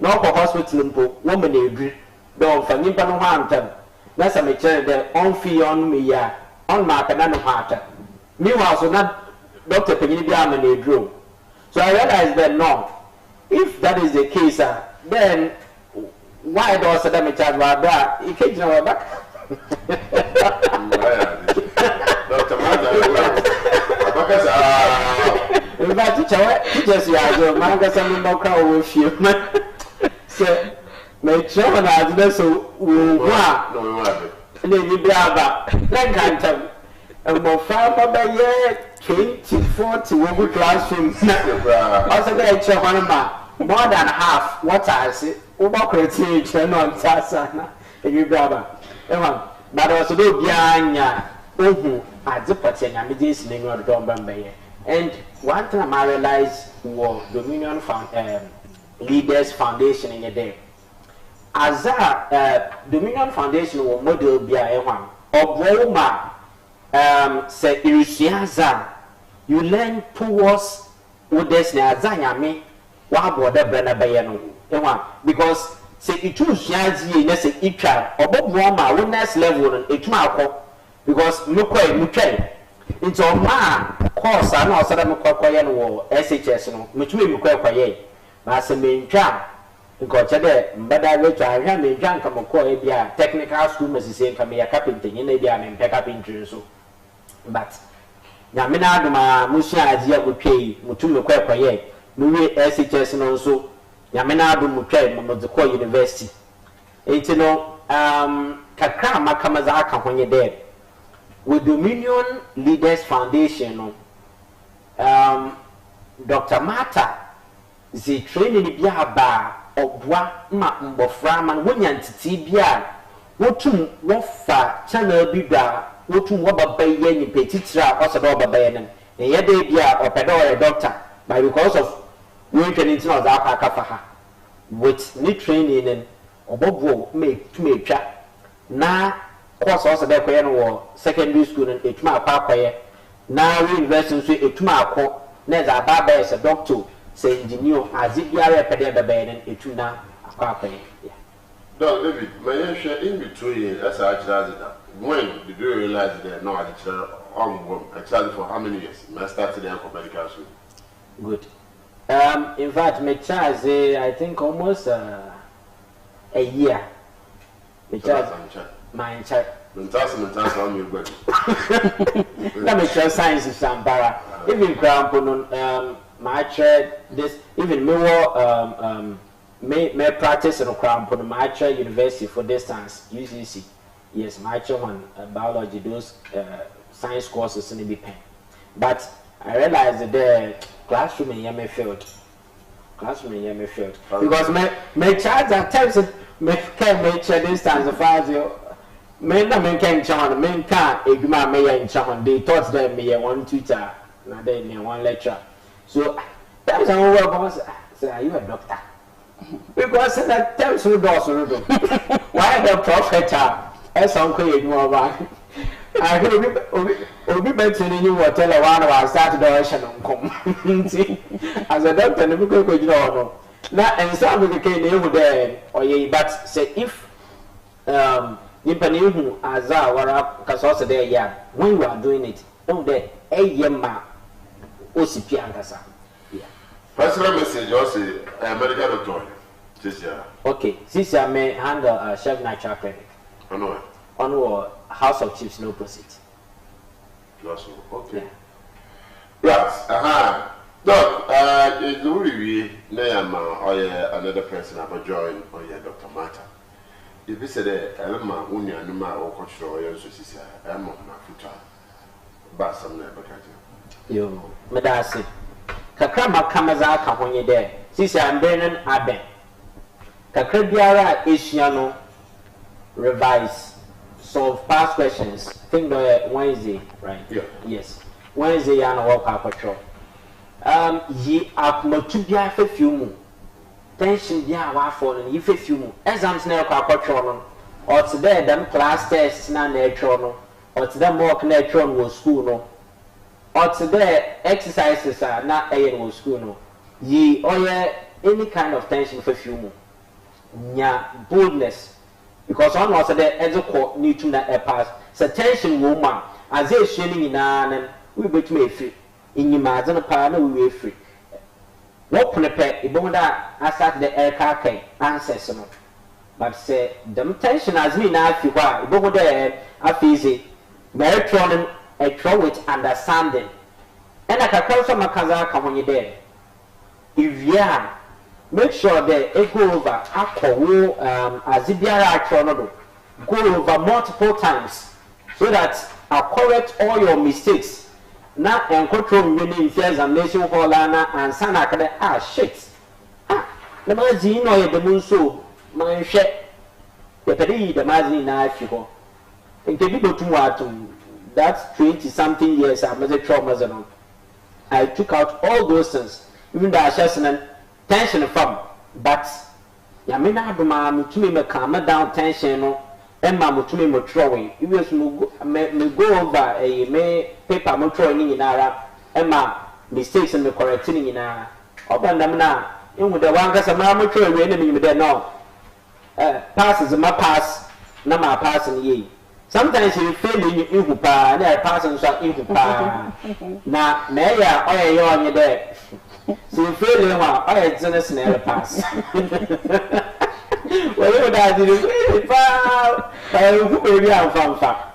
No hospital woman agree. Don't for Nippon Hampton. That's a mature that on fee on me, on my canano heart. Meanwhile, so not Dr. Penny drew. So I realized that no, if that is the case, then why do I say that my child was that? You can't know about Dr. Mata, in fact, teachers, you are the man, some more crowd with you. So, my children are the so no, Lady Brava, that can't and more farmer by year 2040 will be classroom. Also, they children more than half what I say, over creating on Tassana, and you brother. But also, do Bianya, at the Patin, and this name of Dombay. And one time I realized was Dominion Leaders Foundation in a day. As Dominion Foundation will model BIA1 or Roma say Irusiaza, you learn towards what there's Nazayami, what border Brenna Bayano. Because say it was Yazi, let's say Itra or Bob Roma, one next level and it mark because Mukway. It's on my course. I know Saddam Koyan or SHS, which may be quite quiet. But a main jam because today, but I read I have a junk of a technical school, Mrs. can be a carpenter in India and pick up in so. But Yamina, my Musia idea would pay Mutumu quite quiet. Louis SHS and also Yamina Mukay, Momozo University. It's Kakra Makamazaka when you're dead. With Dominion Leaders Foundation, Dr. Mata, the training Biaba or Bois Mboframan, Winyan Tibia, what to Wafa, Channel Bida, what to Wabba Bayan, Petitra, or Sadoba Bayan, and yet they be a pedor doctor, by because of working into Zapa with new training and Obobo make to make chat. Now, course also there for secondary school and a tomorrow paper. Now university a tomorrow. Next, a barber is a doctor, say engineer, as if you are a pedal bed and a tuna. Don David, my share in between as I started. When did you realize that no, I started for how many years? I started there for medical school. Good. In fact, my child, I think almost a year. My child. My child. Mentas, I'm your brother. Let me try science is Sambara. Even Grandpa, my child, this, even more, may practice in a Grandpa, my child university for distance, UCC. Yes, my child on biology, those science courses in the pen. But I realized that the classroom in Yemi field. Because my child at times, can make sure distance of 5 years. Men can't chant, men can't ignore me and chant. They taught them me one tutor, and then one lecture. So that's how we boss. Say, are you a doctor? Because that tells you also. Why the prophet? As uncle ignore one. I will be mentioning you will tell one of our started oration on come. As a doctor, never could know. Now, and some of the came there, or ye, but say if Nippanihu Azar were up, because also there, yeah, when you are doing it, oh, the Ayama OCP Angasa. Personal message also a medical doctor. This year. Okay, this year may handle Chef Natural Clinic. I know it. On House of Chiefs, no proceed. Okay. Right, Doc, it's really name or another person I've joined or Dr. Mata. If you said Elma, Unia, Numa, or Control, or Susia, I'm on my foot. But some never catch you. You, Medasi. Kakama Kamazaka when you're there. Sisi I'm burning Aben. kakra biara esua no revise, solve past questions. Think Wednesday, right? Yeah. Yes. Wednesday ya na work akotro. Yi akmatu bia fa fiumu. Tension bia wa for no yi fa fiumu. Exams na akotro no. Or today them class tests na etro no. Or today mock na etro no school no. Or today exercises are na no school no. Yi oye any kind of tension fa fiumu. Nya boldness. Because on was the educo need to na pass. So tension woman as they shilling in an we bet me free. In your mazan partner we were free. What prepare Ibonda I start the air car answer some. But say them tension as me now if you are Ibonda a easy. Very tron a tron with understanding. And I can come from a kazaka when you're there. If you are make sure that it go over as if go over multiple times so that I correct all your mistakes. Now and control really examination hall and sana shit. The magazine or the moon so my shit. The petty the magazine knife you go. And can people to that's 20 something years I made a trauma. I took out all those things, even the assessment. Tension from, but ya me na do ma mutumi me calm down tension no e ma mutumi mo throwing if you me go over me paper mo throwing ni nyinara e ma mistakes me correcting ni nyinara obandam na enwu de wan kasa ma mo throwing we na me de no passes ma pass na ma pass ni ye sometimes you fail in you pa na pass so you pa na me ya oye yo onye de so you fail in one, I had a snare pass. Well, you that did maybe I'm from far.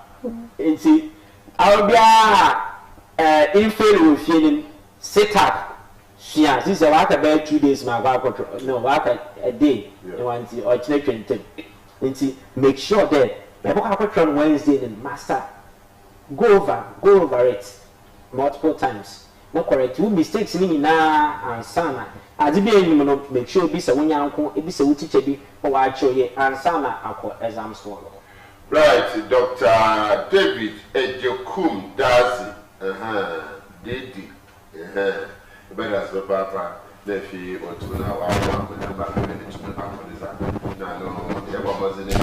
And see, I'll be in fail with feeling sit up. She has this a walk about 2 days, my walk, no, walk a day, or 20. And see, make sure that my walk on Wednesday and master go over it multiple times. No correct two mistakes in na ansana ade bi enyim no make sure bi se wonya nko e bi se wo teacher bi o wa acho ye ansana akọ exam so. Right, Dr. David Ejekum Dazi Didi better as papa defi otuna wa na ba ko ni tuna ba ko disa na no e ba mo ze ni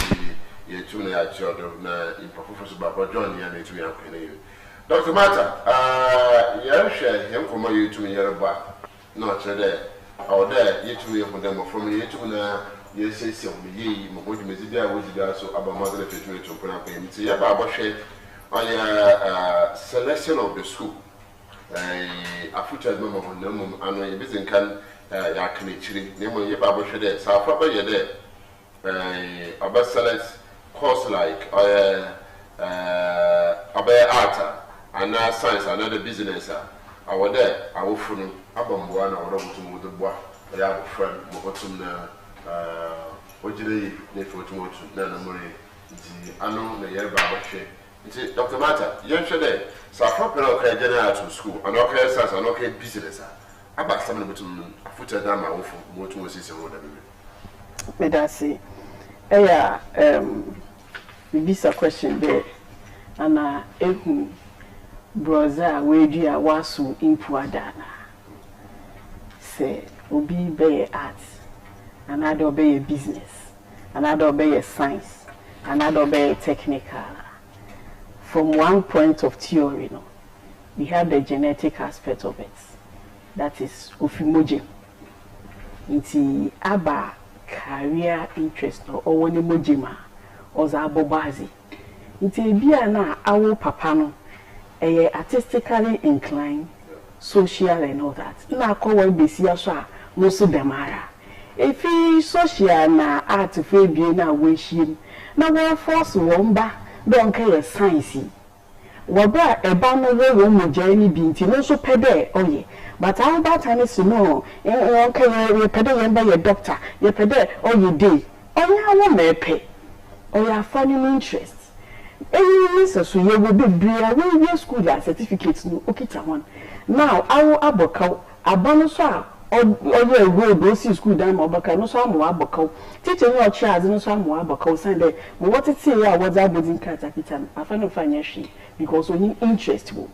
ye tuna ya chodo na improfessor Baba John ya na tu ya ko ni Dr. Mata, you share him from you to me here back. Not today. Or there, you to me from them from you to now. You say, so ye, Moji Mizia, which is also about mother to put up in. See about share on your selection of the school. A future member of Nomum and when you visit can Yakinichi, name when you babble there. So, probably you're there. About select course like about art. And now science another business. I was there, I will phone about one or to the boy. I have a friend, Motum, what do they for to Nanamori? I know the year Baba Shay. It's Dr. Mata, young Shade. So I hope okay general to school, and okay, science and okay business. About some of them footed down my awful motor was his own. May I say, yeah, BECE question there, and brother we do a wasu impuadana say obi be art another be business another be science another be technical from one point of theory no we have the genetic aspect of it that is ofimoje nti aba career interest or woni mojima oza abobazi nti bia na awo papa no artistically inclined, social and all that. Na ko we BECE aso a no so demara. If he social na art fe bie na we him. Na we force womba don ka science. Waba eba no we mo jani bi nti no so pede oye. But how about time is no okay we pede yemba ye doctor. Ye pede oye dey. Oya wo mepe. Oya funny interest. So you will be bria school certificates no okita one. Now I will aboka abanoswa oye road o si school dan ma obaka no so amu abaka teacher ni o charge no so amu abaka Sunday mo what it say ya was abodin card akita afa no fa nya hwe because oni interest wo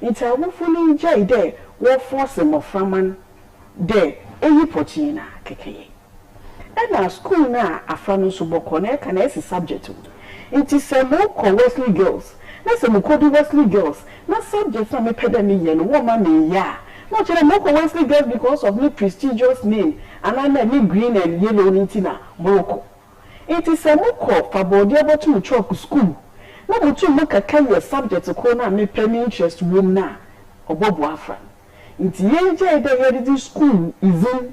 nti awofo ni jai there wo force mo framan there eyi pochina kekeye na school na afa no so boko na ka na esi subject wo nti se mo ko Wesley girls na se mo ko do Wesley girls na subject na me peda me ye no wo ma me ya no chere mo ko Wesley girls because of me prestigious name and I me green and yellow nintina moko nti se mo ko fabodi abotu chok school na mo tu mo kaka your subject ko na me pay me interest wo na obobo afra nti ye je de ye school even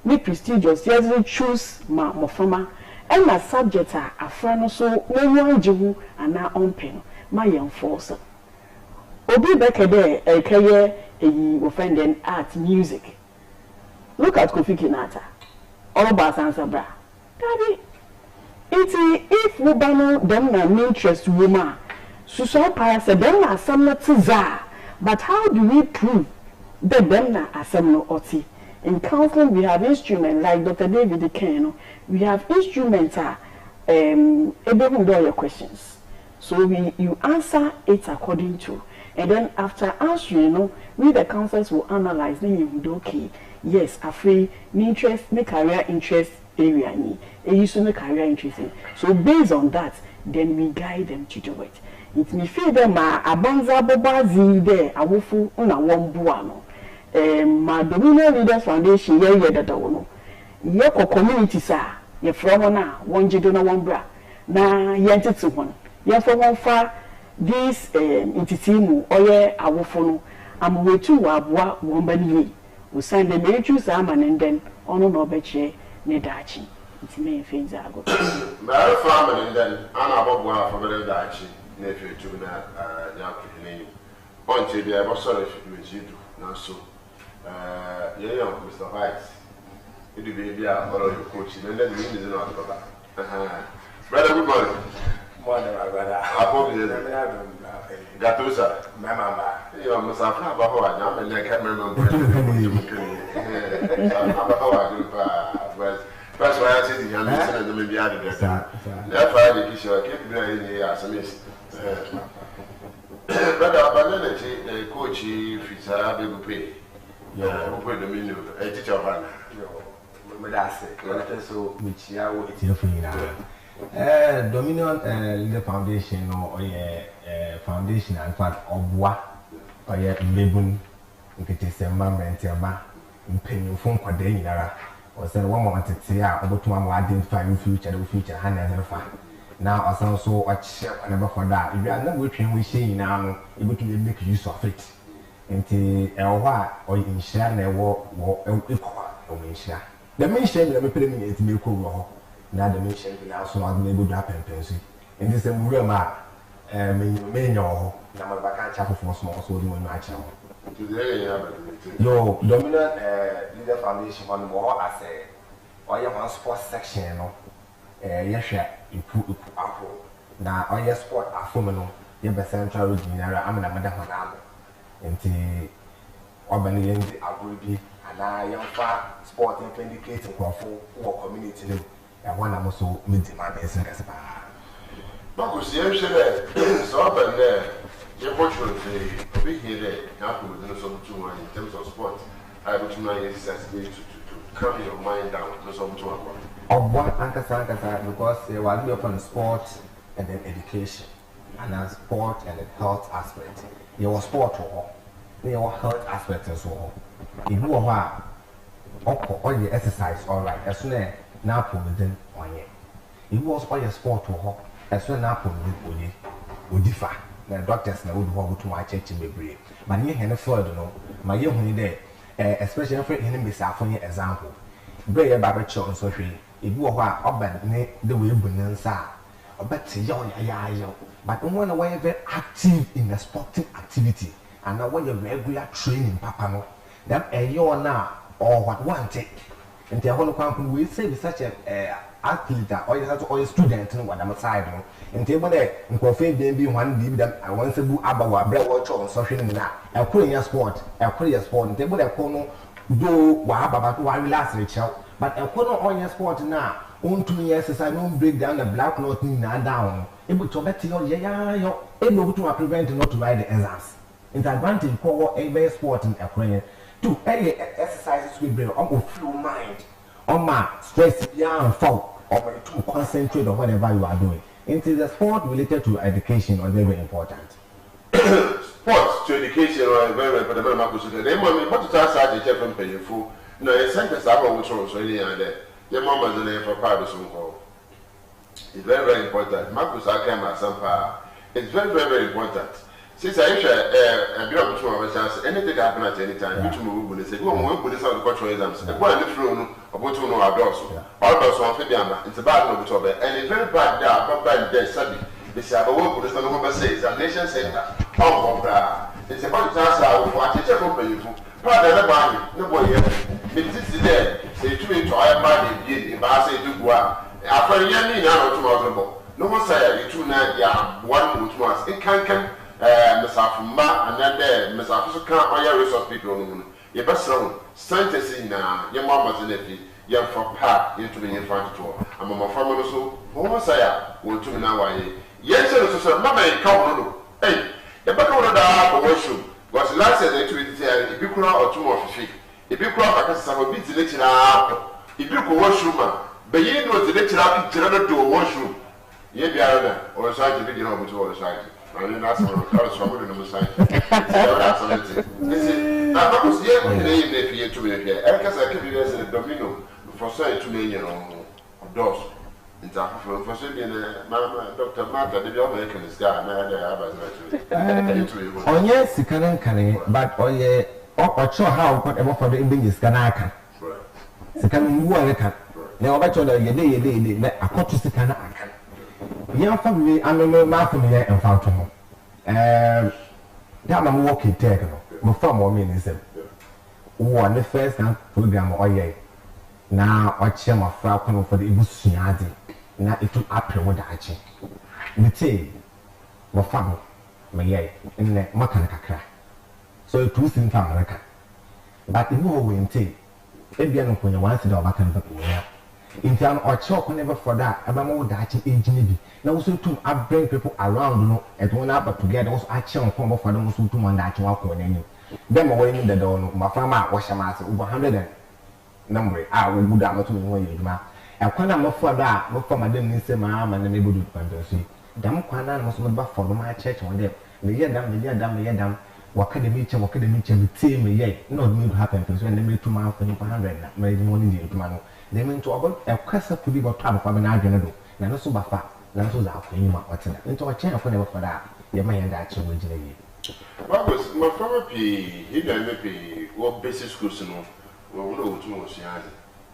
me prestigious yes choose ma mofama and my subject afra no so no anje hu ana onpe no ma ye enforce obi beke there ekeye eyi offending art music look at Kofi Kinata all about answer bra daddy if we bano them na interest woman so para say them na asam na tiza but how do we prove that them na asam no oti in counseling we have instruments like Dr. David Keno we have instruments able to your questions so you answer it according to and then after answering we the counselors will analyze then you do okay yes afraid interest me career interest area ni use no career interest so based on that then we guide them to do it it me feel them abanza bobazi there awofu na womboa no ma Dominion Leaders Foundation ye that no ye ko community sa ye from na wonje na wombra na ye ntete hon ye from won fa this intitimu oye awofu no am wetu wa aboa womba ni we send them me choose am and then ono no obeche ne dachi nti me fenza ago ma farm and then ana aboboa for better dachi na fetu na ya kudini on che bia bo sorry fi do na so ye young Mr. Vice it be bia follow your coach and then we need to know about brother good morning brother apobi gatosa mama yo musafa ba ho anya me le camera man first why I say the young listen and maybe add that therefore the issue keep be any assumptions brother banana coach fisa be pay yeah we the menu teacher bana yo me da say so we chia wo Dominion Leader Foundation or foundation in fact obwa or lebun nkete semba mentema mpenyu fun kwade nyinara o say one want to say obotuma mo identify the future hand and fa now asan so ochie whatever for that if you are not working we say na no able to make use of it nti ehwa o inshare na ewo ekwa o inshare the mention me pere me enti me ko wo na the mission be also not able to happen pensi in this we ma me nyo na ma baka cha for small so we no acha today yo Dominion Leader Foundation on more as a one sports section no yehwe ipu afro na oye sport afro no ye be central region area amna mada hona enti obani yendi agrubi ana yemfa sport indicate kwafo wo community no I want to also meet my business. But see, I'm sure that so up and there, you're fortunately be here. Now, we do some too much in terms of sport. I would not necessarily to calm your mind down. No, some too much. Of one anchor because they were upon sport and then education, and then sport and the health aspect. Your sport or your health aspect as well. If you are all the exercise, all right, as soon as now within 1 year. It was all your sport to hop as well now would differ. The doctors now would walk to my church in the break. But you had a further no, my young day, especially for him beside for example. Bray a barber on social, if you are up the way bonanza, or better young, but one way very active in the sporting activity and now when you're regular training, papa no, that a year now or what one take. And the whole company will say such an athlete or a student and what I'm side no. And table there, and coffee be one be them. I want to do about what bread watch on social now. A career sport, and table a corner do wa baba wa relax rechow but e kono on sport na on to me exercise no break down the black cloth ni na down able to bet yo yo able to prevent not to write the exams in advantage ko e sport in ekwen to exercises we bring on flow mind on my stress yeah and fall or to concentrate on whatever you are doing. It is a sport related to education or very important. Sports to education are very important. They want me to start a different pay for no, it's sentence I will throw so any other. Your mama's name for part of some call. It's very, very important. Marcus Akama Sampa. It's very, very, very important. Since I a bit of a chance, anything happen at any time, which move will say, oh, we put this on the cultural exams. And one in the room, about to know our doors. All those one for them, it's a bad number to it. And it's very bad there, but by the study. They say, I will put this on the home say, examination center. Oh, it's about the chance I will watch a check up you. Part of the body, no boy yet. It is there, say to me to our body, if I say to go out. After a year, now tomorrow. No one say, you two night, yeah, one which was, it can't. Mr. Afuma and then there, Mr. Afuma can't all your resource people. Your best son, scientists in your mama's in it, young for part into being in front of tour. I'm a family so, who say, will to me now. Yes, sir, Mamma, come on. Hey, the back of the for washroom was last year to it, if you cry or 2 more feet. If you cry, I can some bits in it up. If you go washroom, but you know the lecture up to a washroom. Ye be other or side to video over to all side. I mean, that's what I was from the side. Now, I was here when they appear to me here. I guess I could be as a domino for say to me, doors. In time for saying, Dr. Martha, the American is guy, and I have oh, yes, you can, but oh, yeah, or show how whatever for the English is can. So can you work at? Now, I told you, they, I caught to see can I can. Young family, I'm a man from here and found to him. That I'm walking techno, before more means one the first program or ye. Now, I cheer my falcon for the Ibusiadi. Now, it took up with the hatching. The tea, my family, my ye, in the Macanacra. So it was in America. But the more we tea, if you know when you want to do back and in town or chalk never for that, about more Dutch engineering. Now, also to bring people around, at one up together, also action on combo for them who to one that you walk on any. Them away in the door, my farmer wash a mass over 100 number. I will go down to the way you ma. And when I'm not for that, not for my didn't say my arm and the neighborhood fantasy. Damn, Quana must not for my church on them. The year down, the year down, the year down. What can the meeting, with team, yet, not me to happen, because when they made 2 miles for 100, made money to man. They mean to about a question to be about time for an argument. Now, no so bad. Now, so that for you, what's into a chair whenever for that. You may end that you will do. What was my former P? He didn't pay what basic schools to know. Well, no, too much.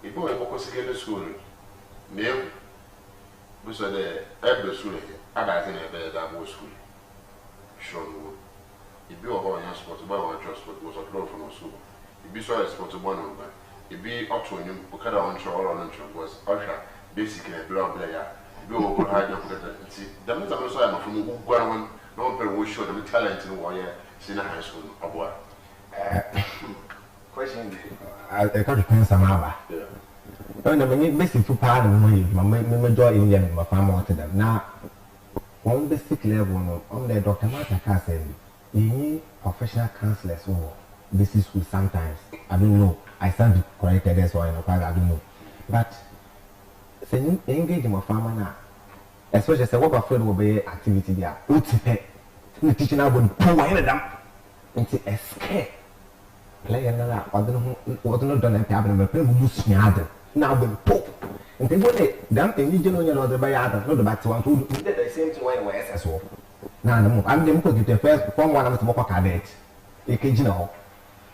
If boy was secondary school, no, we saw the every school. I got in a bed that was school. Sure, if you are on sport, by one transport was a flow from a school. If you saw a sport, one of them. If you up to him, we can't onshore or onshore was ultra basically a blood player. You will hide your see. The means of also I'm from one, no one will show them talent in warrior, senior high school or what. Question I got to pen some hour. When I mean, basically, part of my joy in them, my family to them. Now, one basic level on the Dr. Martha said, you need professional counselors or this is with sometimes. I don't know. I stand corrected as well, I don't know. But saying engage in my farmer now, especially say what friend will be activity there. The teaching I would pull them into a scare. Play another, I don't know what not done and having a play with other. Now the Pope. And they were dumping you know the by other, not the back to one who did the same to one as well. Now I'm going to get the first from one of the Moka cadet. A cage now.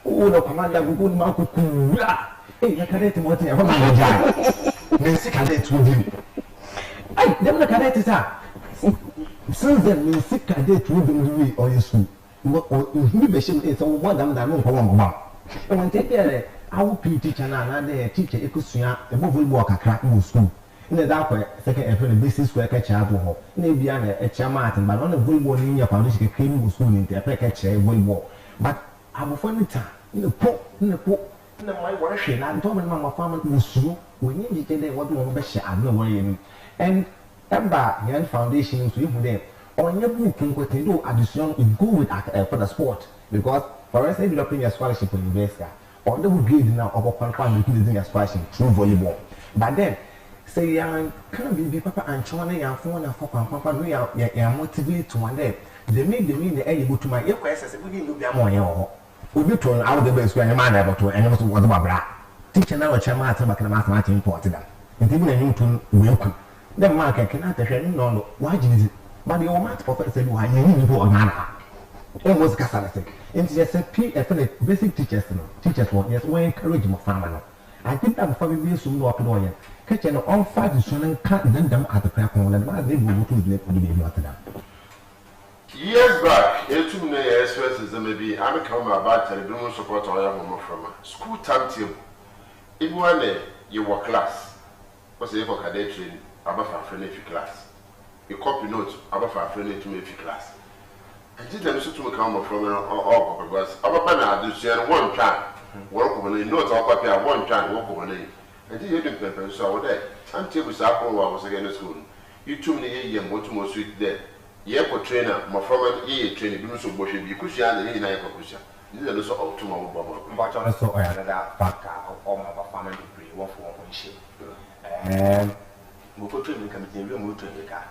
Oh, no, Commander, we go to Marco. Hey, I can't what I want to die. Nancy cadet with him. I never cadet is up. Since then, Nancy cadet with him or your school. You be shame is all one than one. And when take care, our P teacher and another teacher, it could swing a mobile walk a crack in school. In the dark way, second and the basis where catch out. Maybe a chairman, but on a good one in your foundation came with school in the package a will walk. But I will find it. In the poor, na my work na don't remember farmer musu we need to what we be share no worry and Eba Young Foundation so you there on your book can do addition you go with for the sport because for us developing your scholarship in university or they will grade now over qualifying using your scholarship through volleyball but then say can be papa and chwana ya phone and for papa no ya motivate to one day they make the able to my questions we didn't do be more we turn out the best when a man able to and also what about teacher now chairman back in mathematics important and even a new to welcome the market cannot tell no why is it but the math professor why you need to man almost casality and just a basic teachers want yes we encourage my family I think I'm probably soon walk lawyer catching on 5 to 7 cut them at the crack on and they will to the Rotterdam. Years back, 18 years first maybe I'm come about to do support our home from school timetable. If one day you were class, what's the cadet training about for friendly class? You copy notes about for friendly to make class. And did them to come from all because our banner do share one time, work on the notes of paper, one time work on it. And you didn't paper so there. Timetable sample was again in school. You 2 years and what more sweet there. Yeko trainer, my former training, do so bush, you could share the night of Kusha. This is also up to my bomber. But also another factor of all my family degree, one for one ship. And we put him in committee, we moved to the car.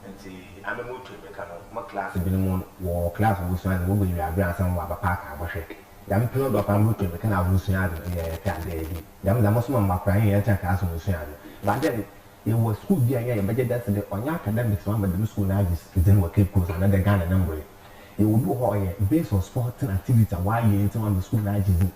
And see, I'm a motor mechanic. My class has been war class of Lucian, and we are grandson of a park. I was shaking. Young people of a motor mechanic of Lucian, Young Muslim, my crying and class of Lucian. But then it was school year, but that's the only academics one, but the school now is in what Cape Coast and another Ghana number. It will do all based on sports and activities why you into one the school now is in.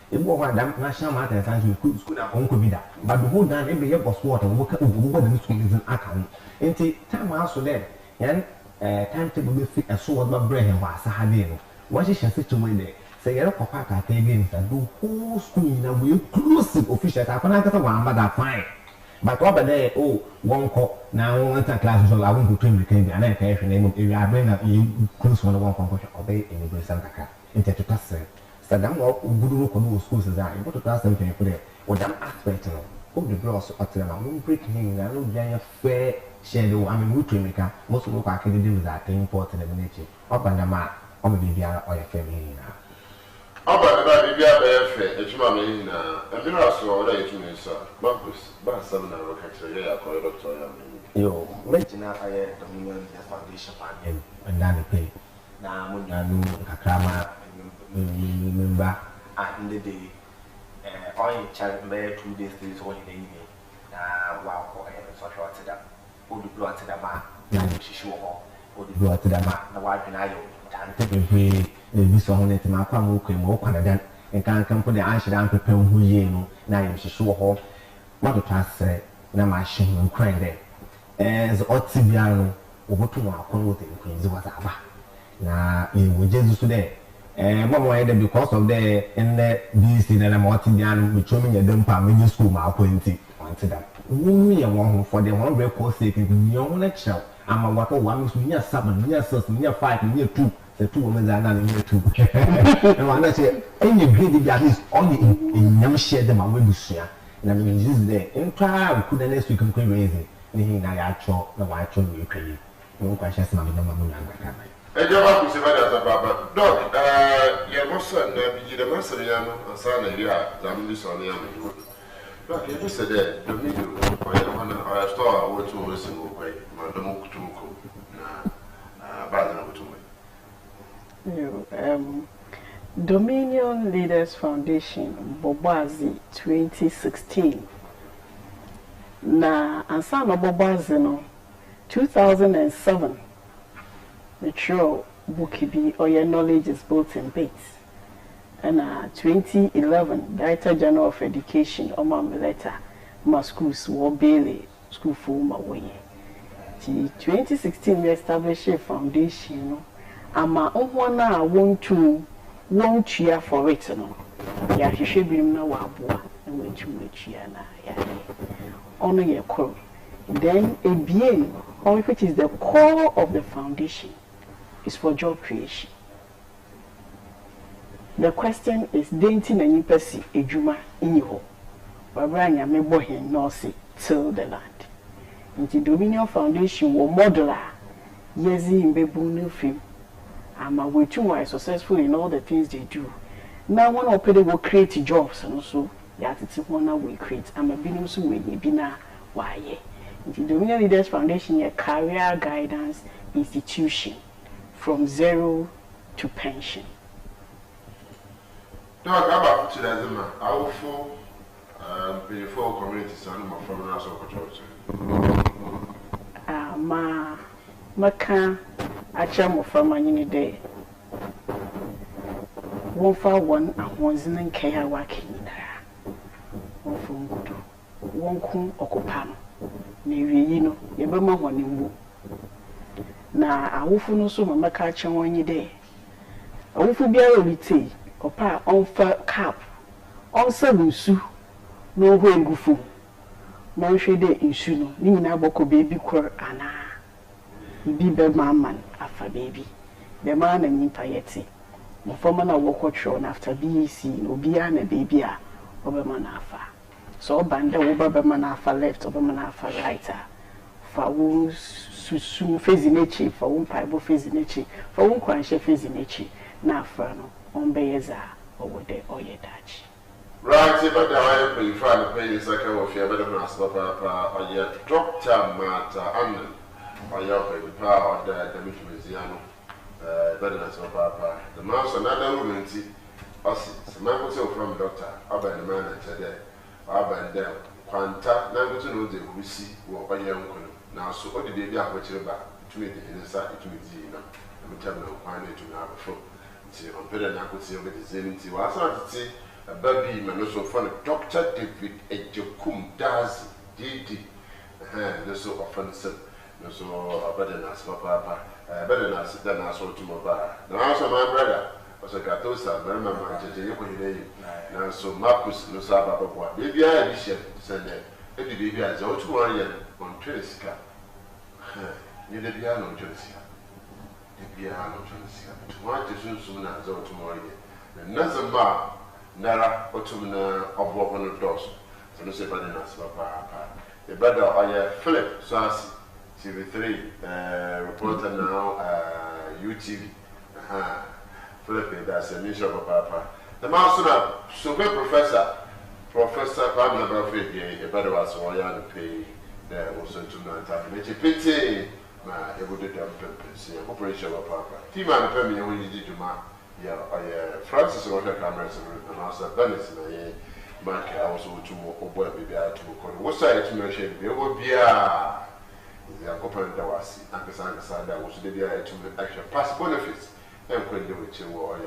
It was one national matter and we could school now on Covid, but the whole time every year was sport and work over the school is an account. And time also there, and timetable will fit and so what my brain was a hadino. What is your situation? Say, you're a papa games and do whole school in a way inclusive official. I can't get one, but I fine. But over there, oh, one call now, one class, so I won't go to the and I pay for name if I bring up you close one function obey in the Santa Car. Into to pass it. Sadam or good look on schools as I go to class and pay for it. What that aspect of the bros or them, I won't break him, I don't get a fair shadow. I mean, good to make most of what I can do with that important elimination. Up and the mark on the BBR or your family now. About the BBR, it's my main, and there are so other instruments, Marcus, but some of the rockets, I call it Doctor. Yo, mention I had Dominion Foundation and then pay. Now, I know Kakama, remember, and the day, on child bear 2 days, 3 days, 1 day, wow, for him, so short to them. Who do blood to the man? She show all, who do blood to the man, the wife and I. Take the song that my family came more than and can't come for the answer and prepare who you know. Now you should show her what the class said. Now my shame and crying there. As Otibiano, over to my quality increase was about. Now you were just today. And one way because of the in the BECE that I'm Otibiano, which showing a dumper mini school, my appointee onto that. Me and one for the one record sake in your lecture. I'm a water one near 7, near 6, near 5, near 2. The 2 women are not near 2. And when I say, any greedy that is only in young share them away to share. And I mean, this day, in trial, couldn't next week and raise it. Meaning I actual, no, I told you, pay. No questions, my number. And you're up to say that as a Baba. Dog, your master, the master, and son, and you are, I'm this on the other. Look, you said that the video, I store what to listen away, Madame Kutuko, Badan Dominion Leaders Foundation, Bobazi 2016. Na ansana Bobazi no 2007. The show book be or your knowledge is built in base. And 2011, Director General of Education, Omar Meleta, my schools were Bailey, school for my way. 2016, we established a foundation. And my own one, I want cheer for it. Yeah, she should be now a boy and went to my cheer. Honor your call. Then a BA, which is the core of the foundation, is for job creation. The question is dating and yipesi ejuma inyo. Wabranya me bohin no see till the land. Into Dominion Foundation wo modeler yezi imbebu no film. Ama we too are successful in all the things they do. Now one of them will create jobs and also yatiti one will create. Ama binim so we bina waye. Into Dominion Leaders Foundation a career guidance institution from zero to pension. No, I got back to that. I will for before communities and my from national control. Maka acham from any day. One for one and one's in Kaya working there. One from good. One kum okupano. Near Yabama one in woo. Na awufu no so maka acham one day. Awufu biara biti. Opa onfa cap on sabusu no hwe ngufu no hwede insu no ni nyina boko baby kor ana bi be man afa baby the man na nyimpa yeti mo foma na wokotro na after BECE no bia na baby a obema na afa so banda wo baba na afa left obema na afa right fa wo susu fezi nechi fa wo mpaibo fezi nechi fa wo kwanshe fezi nechi na afa no Ombeyeza over there or your Dutch. Right, but I prefer the pay second of your better master papa or your doctor matter and or your baby power or the Michiano, better than papa. The mouse and other woman see us, some uncle from doctor, up by the man and said, up by them, Quanta, never to know the we see or your uncle. Now, so what did they be up with you about to me inside to me, you know, and we tell them why they do not before. On Peter Nakuti over the Zenity was not to say a baby, man, also from Dr. David Ejokum Daz, D.D. So often said, no, so better than us, papa, better than us all to Mobile. Now, also my brother was a Gatosa, remember, now, so Marcus, no Sababa, baby, I said, the baby has all 2 1 on Tresica. You did the no Josia. The piano to want to soon as out tomorrow. And nothing more, Nara, Autumna of 100 doors. So no say, but in us, papa. The brother, I Philip Sassy, TV3, reporter now, UTV. Philip, that's a mission of papa. The master, so good Professor Pamela Buffet, a better was all you pay there also to not have a pity. It would have been operation of papa. Team and Pemmy, when you did to my Francis or her cameras and also Venice and Mark, I was to obey baby to what side to mention? There would be a corporate that was Ankasanga that was the to actual past benefits and when they were chill or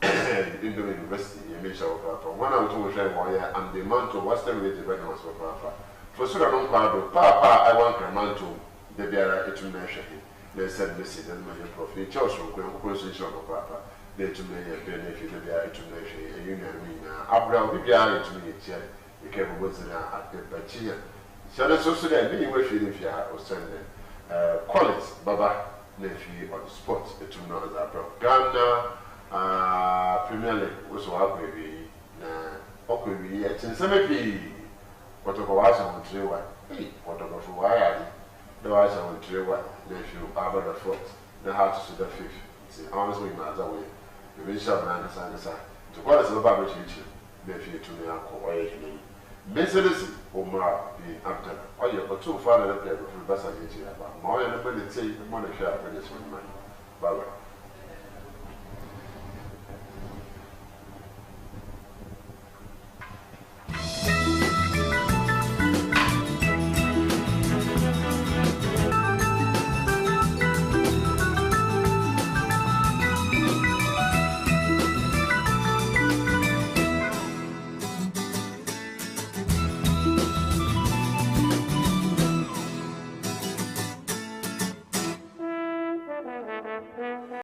in the university, you may show papa. 1 hour to share wire and the month of what's the related records for papa. For so I don't papa, I want a man to. The bearer to measure him. They said, this is a million profit. Charles will go position of papa. They to me a benefit of bearer to measure a union. Abra will be bearer to me. You came with at the Bachia. So that's also there. Many way feeling if you are or sending quality, Baba, nephew on the spot. The 2 knows that Ghana Premier League was what we be yet in some what of us on 3 1. What of why the eyes I went to what nephew Abba the 4th, the house to the 5th. See, honestly, my other way. The bishop and the side. To what is the Bible teaching? Nephew to me, uncle, or me. Business, Omar, being after. Oh, you're too far to the paper for the best I get you about. More than ability, the money share for this one, man. Bye bye.